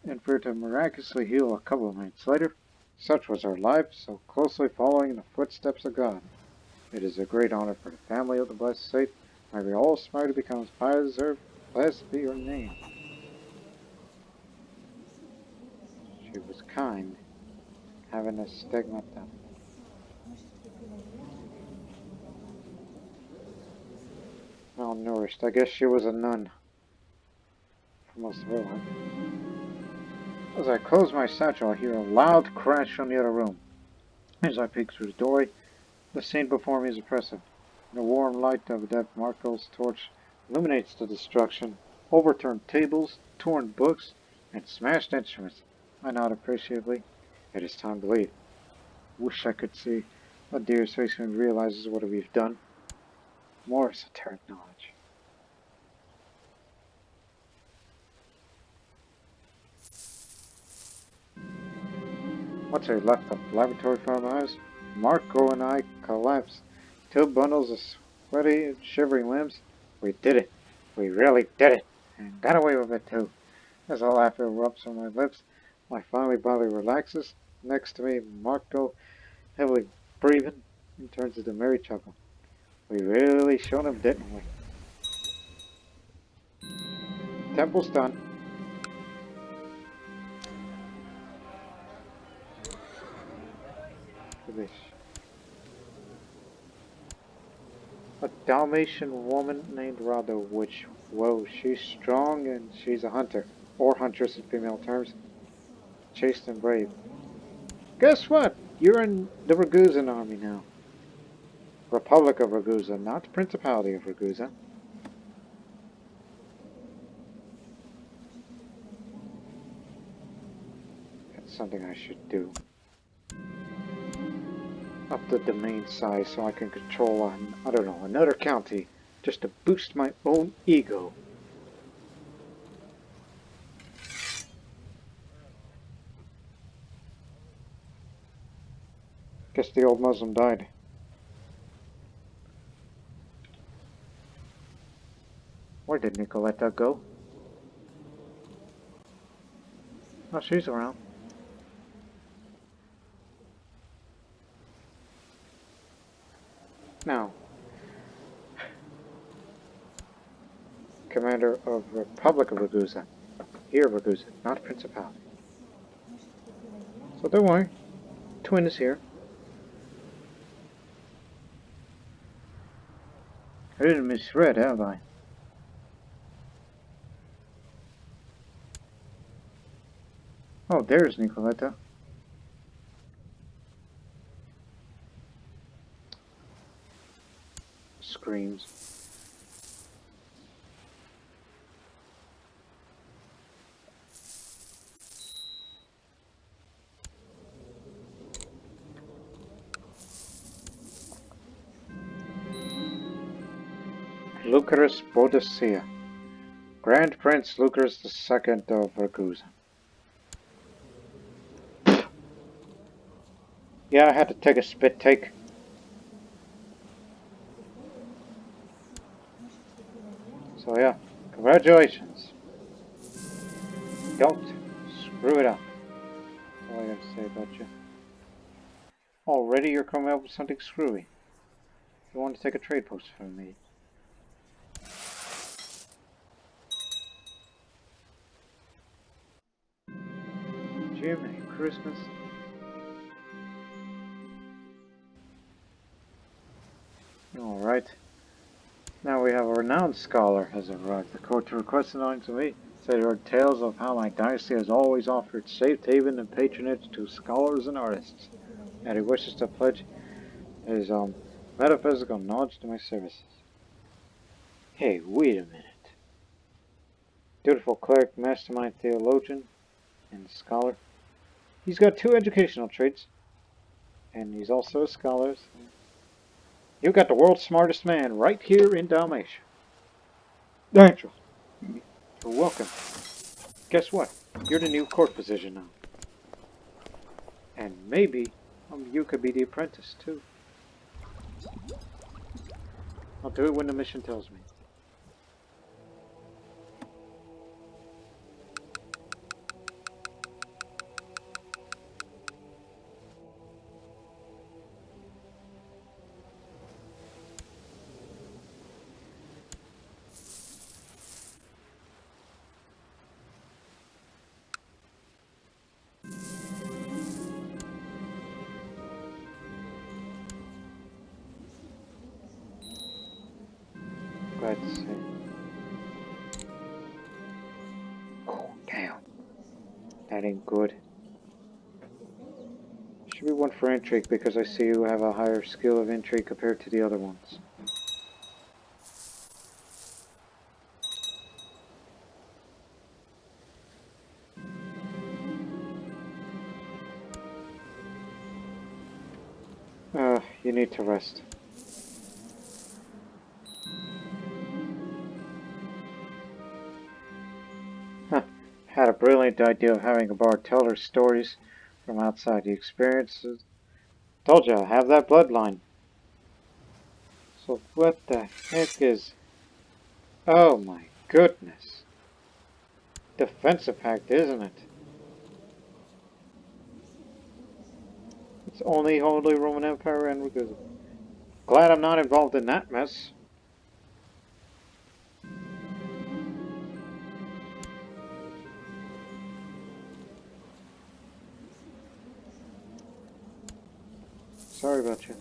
and for her to miraculously heal a couple of minutes later. Such was her life, so closely following in the footsteps of God. It is a great honor for the family of the blessed saint. May we all aspire to become as pious as her. Blessed be your name. She was kind, having a stigmata. Malnourished. I guess she was a nun for most of her life. As I close my satchel, I hear a loud crash from the other room. As I peek through the doorway, the scene before me is oppressive. The warm light of Adept Marco's torch illuminates the destruction, overturned tables, torn books, and smashed instruments. I nod appreciatively. It is time to leave. Wish I could see a deer's face when he realizes what we've done. More esoteric knowledge. Once I left the laboratory farmhouse, Marco and I collapsed. 2 bundles of sweaty and shivering limbs. We did it. We really did it. And got away with it too. As a laugh erupts on my lips, my finally body relaxes. Next to me, Marco, heavily breathing, and turns into a merry chuckle. We really showed him, didn't we? Temple's done. This. A Dalmatian woman named Rado, which, whoa, she's strong and she's a hunter. or huntress in female terms, chaste and brave. Guess what? You're in the Ragusan army now. Republic of Ragusa, not Principality of Ragusa. That's something I should do. Up the domain size so I can control, I don't know, another county, just to boost my own ego. Guess the old Muslim died. Where did Nicoletta go? Oh, she's around. Now, Commander of Republic of Ragusa. Here, Ragusa, not Principality. So don't worry, Twin is here. I didn't misread, have I? Oh, there's Nicoletta. Screams. Lucarus Boadicea. Grand Prince Lucarus II of Ragusa. Yeah, I had to take a spit take. So yeah, congratulations. Don't screw it up. That's all I gotta say about you. Already you're coming up with something screwy. You want to take a trade post from me. Jiminy Christmas. Alright. Now we have a renowned scholar has arrived. The court to request an to me. Say there are tales of how my dynasty has always offered safe haven and patronage to scholars and artists. And he wishes to pledge his metaphysical knowledge to my services. Hey, wait a minute. Dutiful cleric, mastermind theologian, and scholar. He's got 2 educational traits. And he's also a scholar. So you got the world's smartest man right here in Dalmatia. Angel, you're welcome. Guess what? You're the new court physician now. And maybe you could be the apprentice too. I'll do it when the mission tells me. Glad to see. Oh, damn. That ain't good. Should be one for intrigue because I see you have a higher skill of intrigue compared to the other ones. You need to rest. Huh. Had a brilliant idea of having a bar tell her stories from outside the experiences. Told you I have that bloodline. So what the heck is... Oh my goodness. Defensive pact, isn't it? It's only Holy Roman Empire and Ragusa. Glad I'm not involved in that mess. Sorry about you.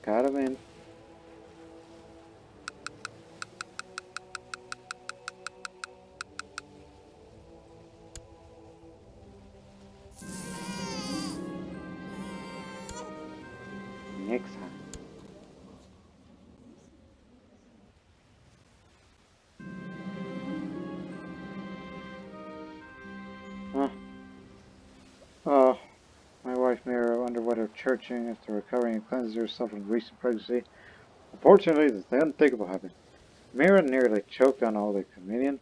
Got him in. Next time. Huh? Oh, my wife Mira underwent her churching after recovering and cleansing herself from recent pregnancy. Unfortunately, the unthinkable happened. Mira nearly choked on Holy Communion.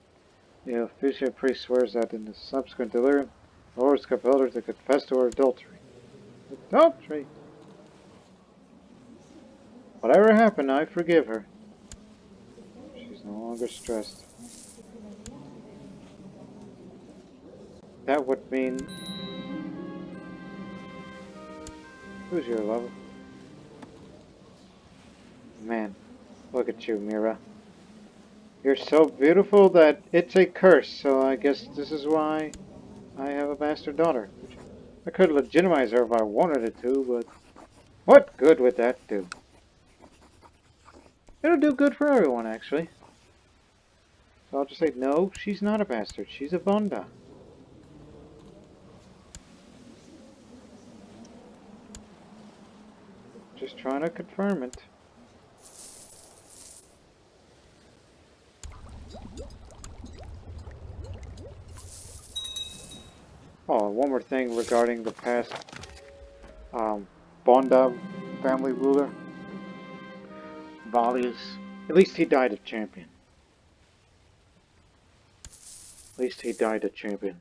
The officiant priest swears that in the subsequent delirium, the Lord's compelled her to confess to her adultery. Adultery! Whatever happened, I forgive her. She's no longer stressed. That would mean... Who's your lover? Man, look at you, Mira. You're so beautiful that it's a curse, so I guess this is why I have a bastard daughter. I could legitimize her if I wanted it to, but what good would that do? It'll do good for everyone, actually. So I'll just say, no, she's not a bastard. She's a Bonda. Just trying to confirm it. Oh, one more thing regarding the past Bonda family ruler. Valius. At least he died a champion. At least he died a champion.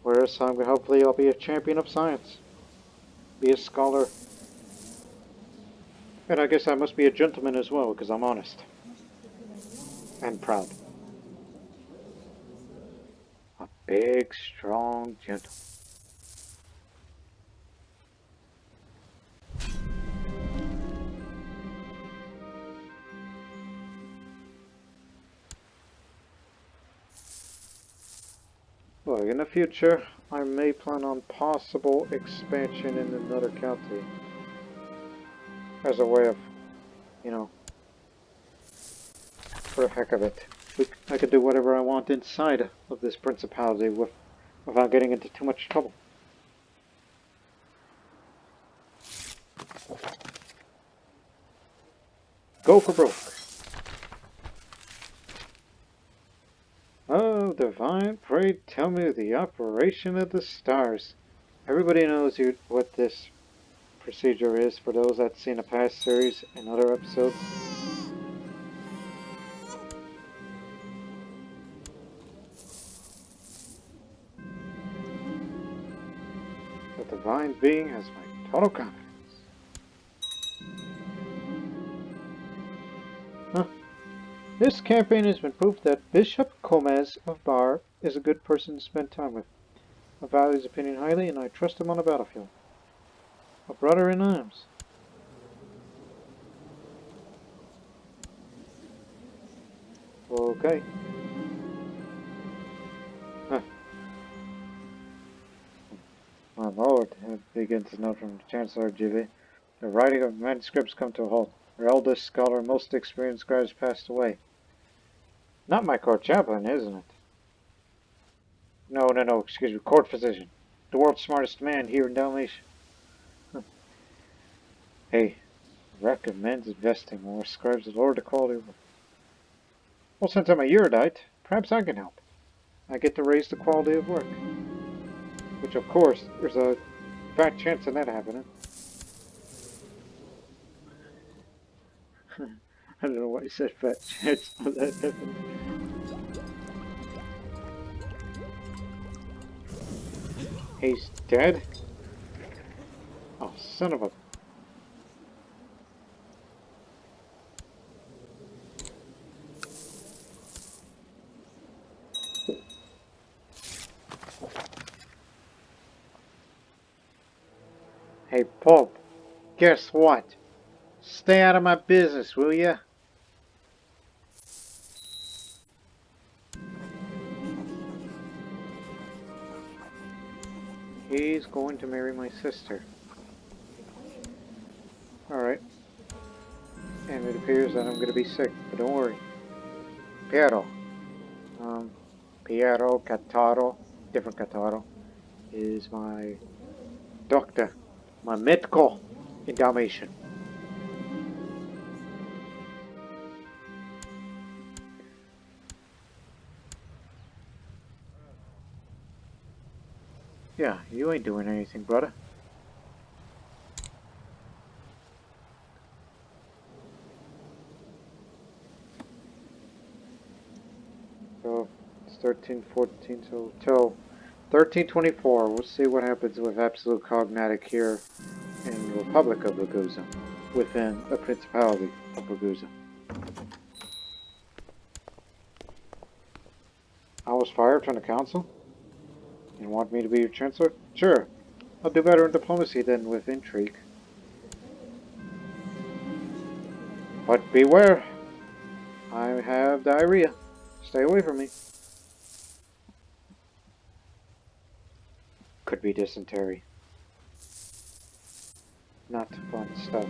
Whereas hopefully I'll be a champion of science. Be a scholar. And I guess I must be a gentleman as well, because I'm honest. And proud. A big, strong gentleman. Well, in the future, I may plan on possible expansion in another county. As a way of, you know, for the heck of it. I could do whatever I want inside of this principality without getting into too much trouble. Go for broke. Oh, divine, pray tell me the operation of the stars. Everybody knows what this procedure is for those that's seen a past series and other episodes. The divine being has my total confidence. Huh? This campaign has been proof that Bishop Gomez of Bar is a good person to spend time with. I value his opinion highly and I trust him on the battlefield. A brother in arms. Okay. Huh. My lord, I begin to note from Chancellor Givi. The writing of manuscripts come to a halt. Our eldest scholar, most experienced scribe, has passed away. Not my court chaplain, isn't it? No, excuse me, court physician. The world's smartest man here in Dalmatia. Hey, recommends investing more scribes to lower the quality of work. Well, since I'm a erudite, perhaps I can help. I get to raise the quality of work. Which, of course, there's a fat chance of that happening. I don't know why he said fat chance of that happening. He's dead? Oh, son of a... Hey, Pope, guess what? Stay out of my business, will ya? He's going to marry my sister. Alright. And it appears that I'm going to be sick, but don't worry. Piero. Um, Piero Cataro, different Cataro, is my doctor, my medical in Dalmatian. Yeah, you ain't doing anything, brother. So, it's 1314, so till 1324, we'll see what happens with Absolute Cognatic here in the Republic of Ragusa, within the Principality of Ragusa. I was fired from the council? You want me to be your chancellor? Sure. I'll do better in diplomacy than with intrigue. But beware! I have diarrhea. Stay away from me. Could be dysentery. Not fun stuff.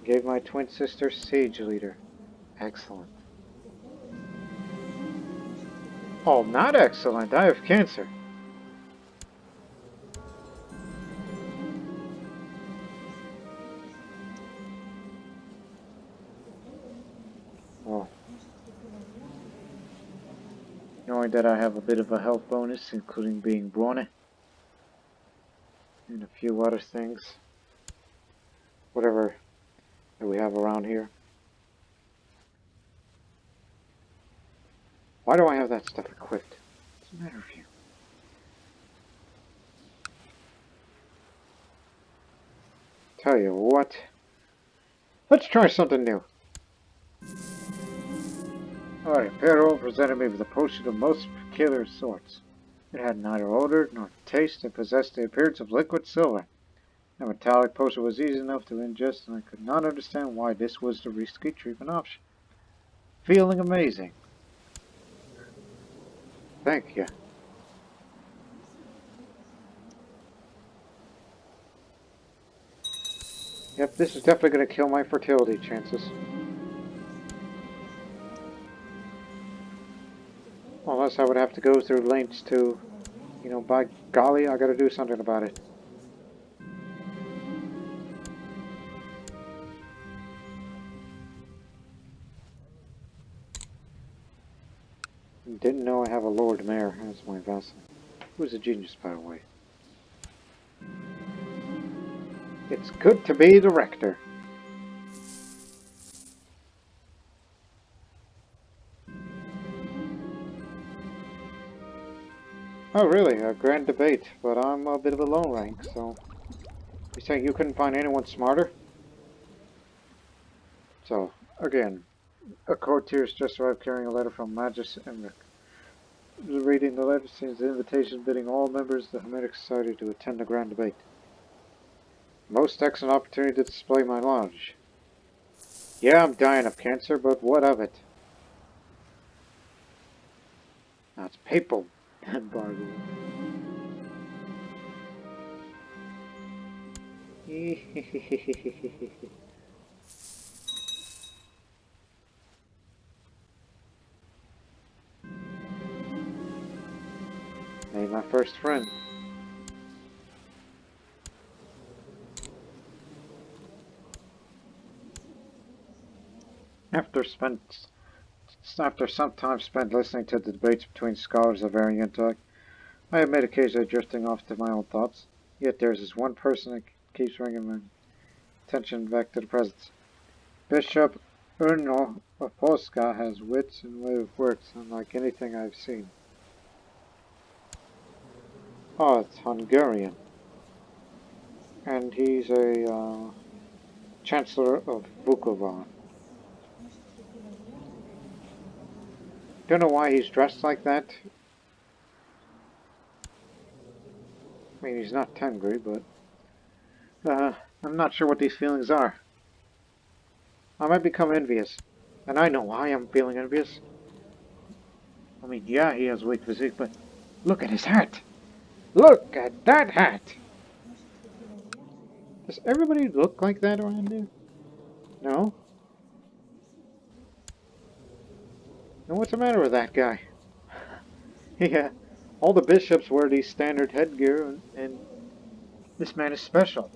Gave my twin sister Sage Leader. Excellent. Oh, not excellent. I have cancer. Well, knowing that I have a bit of a health bonus, including being brawny, and a few other things, whatever that we have around here. Why do I have that stuff equipped? What's the matter with you? Tell you what, let's try something new. Alright, Pero presented me with a potion of most peculiar sorts. It had neither odor nor taste and possessed the appearance of liquid silver. The metallic potion was easy enough to ingest, and I could not understand why this was the risky treatment option. Feeling amazing. Thank you. Yep, this is definitely going to kill my fertility chances. Unless I would have to go through lengths to, you know, by golly, I gotta do something about it. Didn't know I have a Lord Mayor as my vassal. Who's a genius, by the way. It's good to be the rector. Oh, really? A grand debate, but I'm a bit of a low rank, so... You saying you couldn't find anyone smarter? So, again, a courtier's just arrived carrying a letter from Magus Emmerich. Reading the letter seems an invitation bidding all members of the Hermetic Society to attend the grand debate. Most excellent opportunity to display my knowledge. Yeah, I'm dying of cancer, but what of it? Now it's papal embargo. Made my first friend. After some time spent listening to the debates between scholars of varying intellect, I have made occasionally drifting off to my own thoughts. Yet there is this one person that keeps bringing my attention back to the present. Bishop Erno of Polska has wits and way of works unlike anything I've seen. Oh, it's Hungarian. And he's a Chancellor of Vukovar. Don't know why he's dressed like that. I mean, he's not Tengri, but... I'm not sure what these feelings are. I might become envious. And I know why I'm feeling envious. I mean, yeah, he has weak physique, but look at his heart! Look at that hat! Does everybody look like that around here? No? Then what's the matter with that guy? Yeah, all the bishops wear these standard headgear, and this man is special.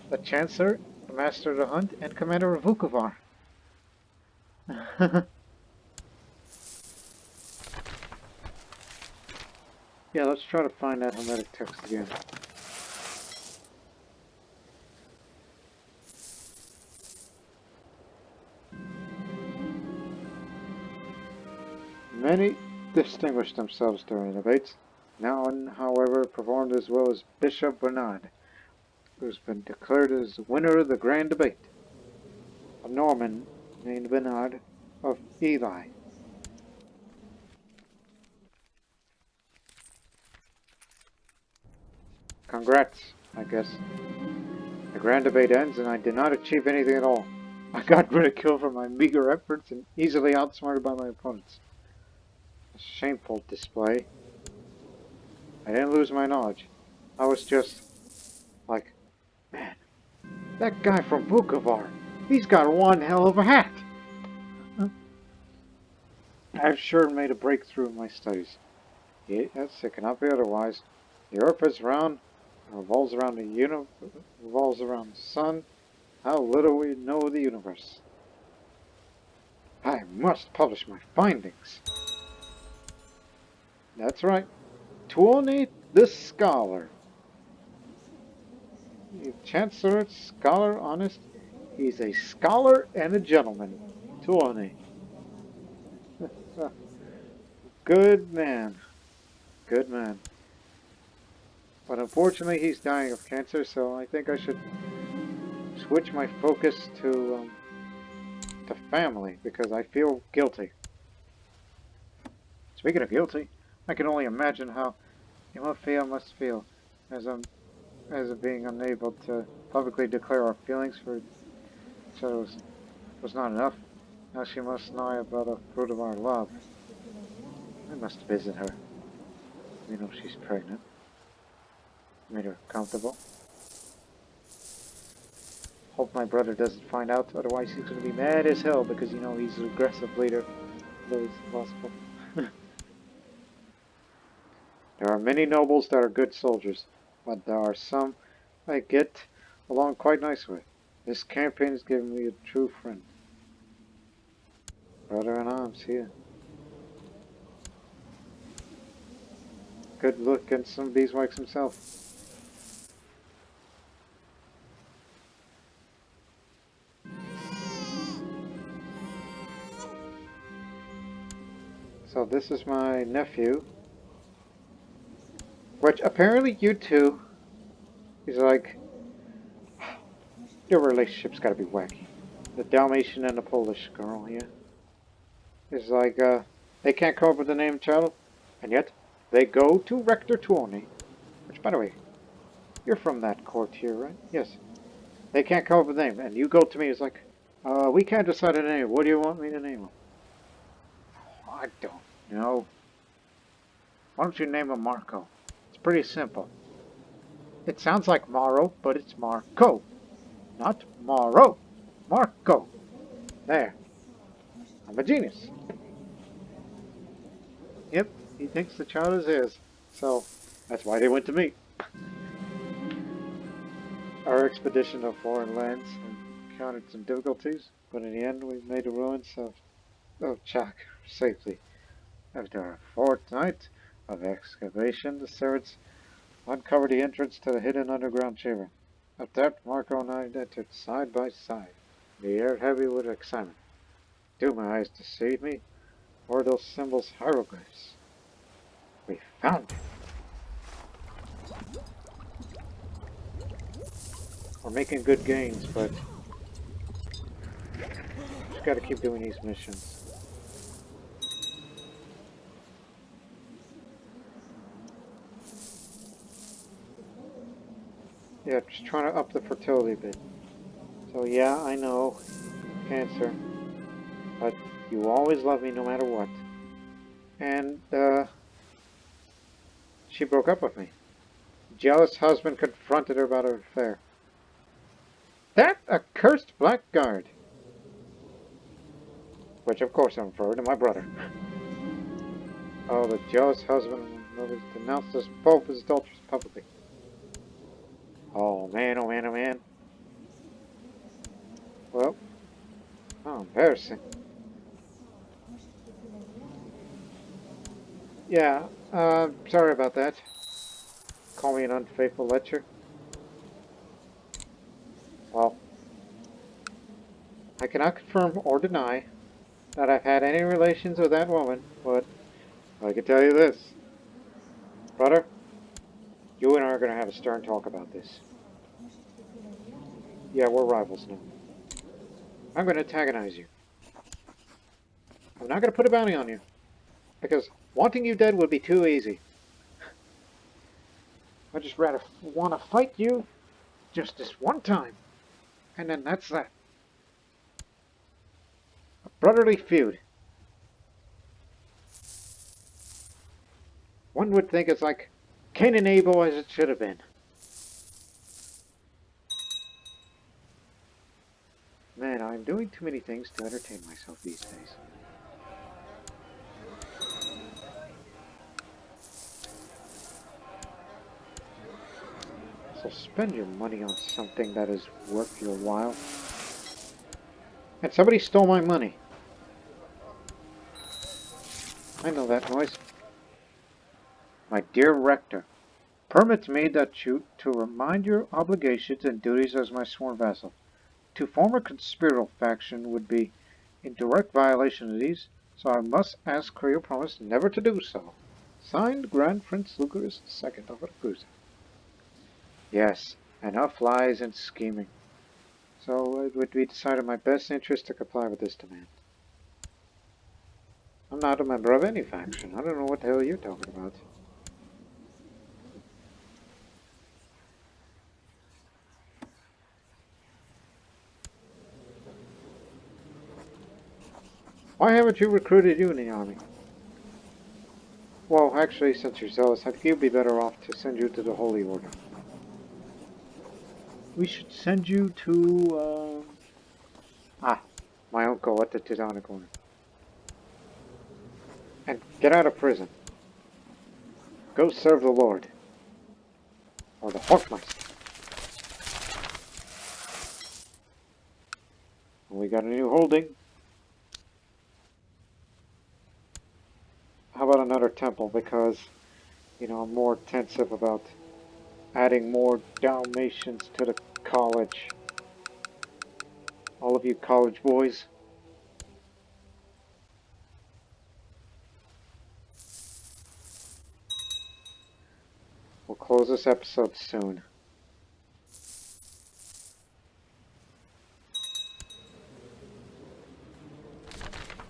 The Chancellor, the Master of the Hunt, and Commander of Vukovar. Yeah, let's try to find that hermetic text again. Many distinguished themselves during the debates. None, however, performed as well as Bishop Bernard, who's been declared as winner of the grand debate. A Norman named Bernard of Ely. Congrats, I guess. The grand debate ends and I did not achieve anything at all. I got ridiculed for my meager efforts and easily outsmarted by my opponents. A shameful display. I didn't lose my knowledge. I was just like, man, that guy from Vukovar, he's got one hell of a hat. I've sure made a breakthrough in my studies. Yes, it cannot be otherwise. The earth is round, revolves around revolves around the sun. How little we know of the universe. I must publish my findings. That's right. Tuoni the Scholar. The Chancellor, scholar, honest. He's a scholar and a gentleman. Tuoni. Good man. Good man. But unfortunately he's dying of cancer, so I think I should switch my focus to family, because I feel guilty. Speaking of guilty, I can only imagine how Timofeo must feel as being unable to publicly declare our feelings for each other was not enough. Now she must know about the fruit of our love. I must visit her. You know she's pregnant. Made her comfortable. Hope my brother doesn't find out, otherwise he's going to be mad as hell because, you know, he's an aggressive leader. Though it's impossible. There are many nobles that are good soldiers, but there are some I get along quite nice with. This campaign has given me a true friend. Brother in arms here. Good look at some beeswax himself. So this is my nephew, which apparently you two is like, your relationship's gotta be wacky. The Dalmatian and the Polish girl here is like, they can't come up with the name of the child, and yet they go to Rector Tuoni, which, by the way, you're from that court here, right? Yes. They can't come up with a name, and you go to me, it's like, we can't decide a name. What do you want me to name him? I don't know. Why don't you name him Marco? It's pretty simple. It sounds like Maro, but it's Marco. Not Maro. Marco. There. I'm a genius. Yep, he thinks the child is his. So, that's why they went to me. Our expedition to foreign lands encountered some difficulties, but in the end we made the ruins of Chak safely. After a fortnight of excavation, the Serats uncovered the entrance to the hidden underground chamber. At that, Marco and I entered side by side, the air heavy with excitement. Do my eyes deceive me? Or those symbols hieroglyphs? We found it! We're making good gains, but just gotta keep doing these missions. Yeah, just trying to up the fertility a bit. So yeah, I know, cancer, but you always love me no matter what. And, she broke up with me. A jealous husband confronted her about her affair. That accursed blackguard! Which, of course, I'm referring to my brother. Oh, the jealous husband and mother denounced us both as adulterers publicly. Oh man, oh man, oh man. Well, how embarrassing. Yeah, sorry about that. Call me an unfaithful lecher. Well, I cannot confirm or deny that I've had any relations with that woman, but I can tell you this. Brother, you and I are going to have a stern talk about this. Yeah, we're rivals now. I'm going to antagonize you. I'm not going to put a bounty on you, because wanting you dead would be too easy. I just rather want to fight you just this one time, and then that's that. A brotherly feud. One would think it's like Cain and Abel as it should have been. Man, I'm doing too many things to entertain myself these days. So spend your money on something that is worth your while. And somebody stole my money. I know that noise. My dear Rector, permit me to remind your obligations and duties as my sworn vassal. To form a conspiratorial faction would be in direct violation of these, so I must ask for your promise never to do so. Signed, Grand Prince Lucaris II of Ragusa. Yes, enough lies and scheming. So it would be decided in my best interest to comply with this demand. I'm not a member of any faction. I don't know what the hell you're talking about. Why haven't you recruited you in the army? Well, actually, since you're zealous, I think you'd be better off to send you to the Holy Order. We should send you to, my uncle at the Teutonic Order. And get out of prison. Go serve the Lord. Or the Hofmeister. And we got a new holding. How about another temple? Because, I'm more intensive about adding more Dalmatians to the college. All of you college boys. We'll close this episode soon.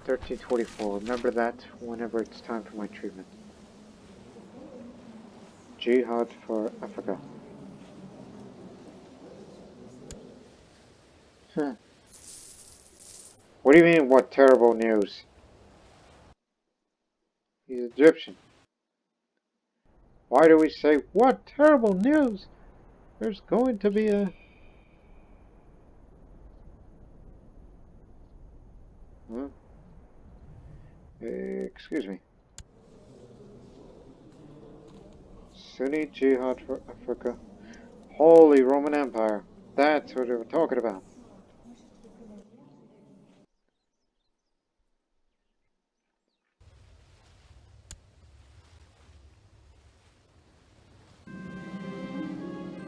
$13.24. Remember that whenever it's time for my treatment. Jihad for Africa. What do you mean, what terrible news? He's Egyptian. Why do we say, what terrible news? There's going to be a... Huh? Excuse me. Sunni Jihad for Africa. Holy Roman Empire. That's what we're talking about.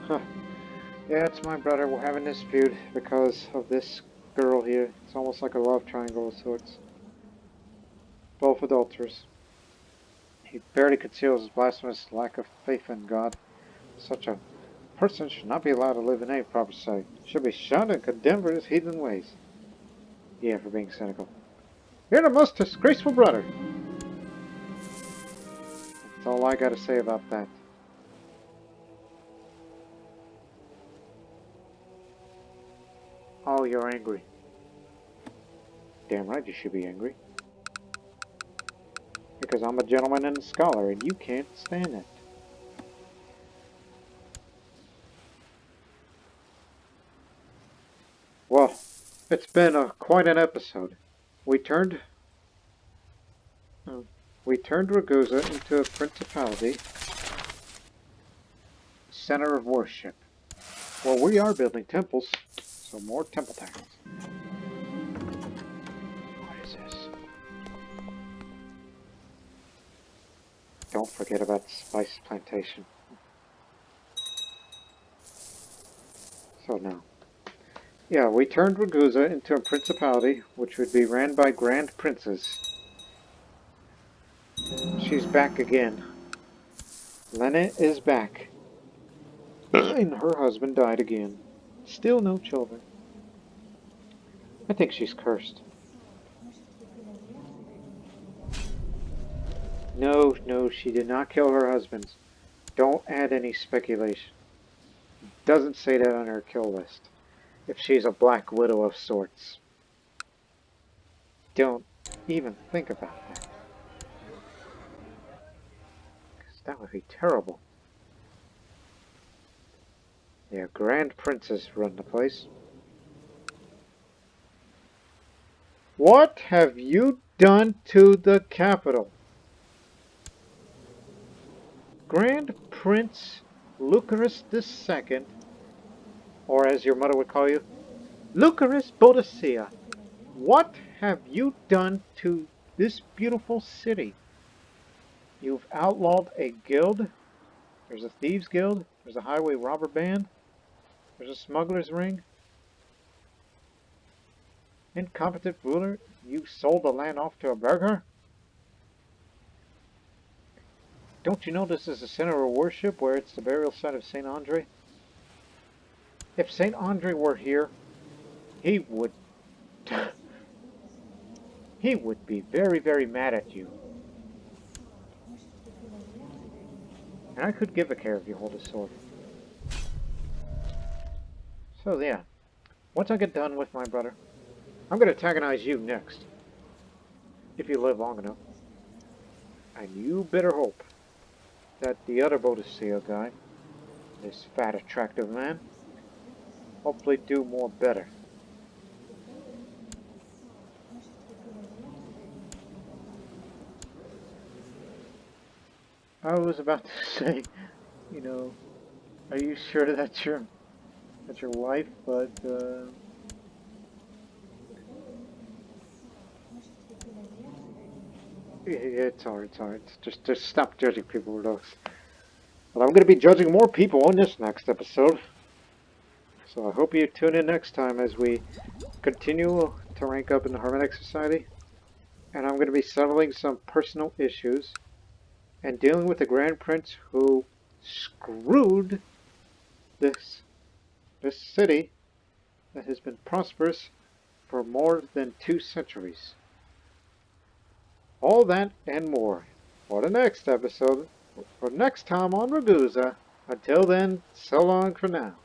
Huh. Yeah, it's my brother. We're having this feud because of this girl here. It's almost like a love triangle of sorts. Both adulterers. He barely conceals his blasphemous lack of faith in God. Such a person should not be allowed to live in any proper society. Should be shunned and condemned for his heathen ways. Yeah, for being cynical. You're the most disgraceful brother. That's all I gotta say about that. Oh, you're angry. Damn right you should be angry. Because I'm a gentleman and a scholar, and you can't stand it. It's been quite an episode. We turned Ragusa into a principality, center of worship. Well, we are building temples, so more temple tax. What is this? Don't forget about the spice plantation. So now. Yeah, we turned Ragusa into a principality, which would be ran by grand princes. She's back again. Lena is back. And her husband died again. Still no children. I think she's cursed. No, no, she did not kill her husband. Don't add any speculation. Doesn't say that on her kill list. If she's a black widow of sorts. Don't even think about that. 'Cause that would be terrible. Yeah, grand princes run the place. What have you done to the capital? Grand Prince Lucarus II, or as your mother would call you, Lucarus Boadicea, what have you done to this beautiful city? You've outlawed a guild. There's a thieves guild. There's a highway robber band. There's a smuggler's ring. Incompetent ruler, you sold the land off to a burgher? Don't you know this is a center of worship where it's the burial site of St. Andre? If St. Andre were here, he would he would be very, very mad at you. And I could give a care if you hold a sword. So yeah, once I get done with my brother, I'm going to antagonize you next. If you live long enough. And you better hope that the other Boadicea guy, this fat, attractive man, hopefully do more better. I was about to say, you know, are you sure that's your wife? But it's alright, it's alright. Just stop judging people with looks. But I'm going to be judging more people on this next episode. So I hope you tune in next time as we continue to rank up in the Hermetic Society. And I'm going to be settling some personal issues and dealing with the Grand Prince who screwed this city that has been prosperous for more than 2 centuries. All that and more for the next episode, for next time on Ragusa. Until then, so long for now.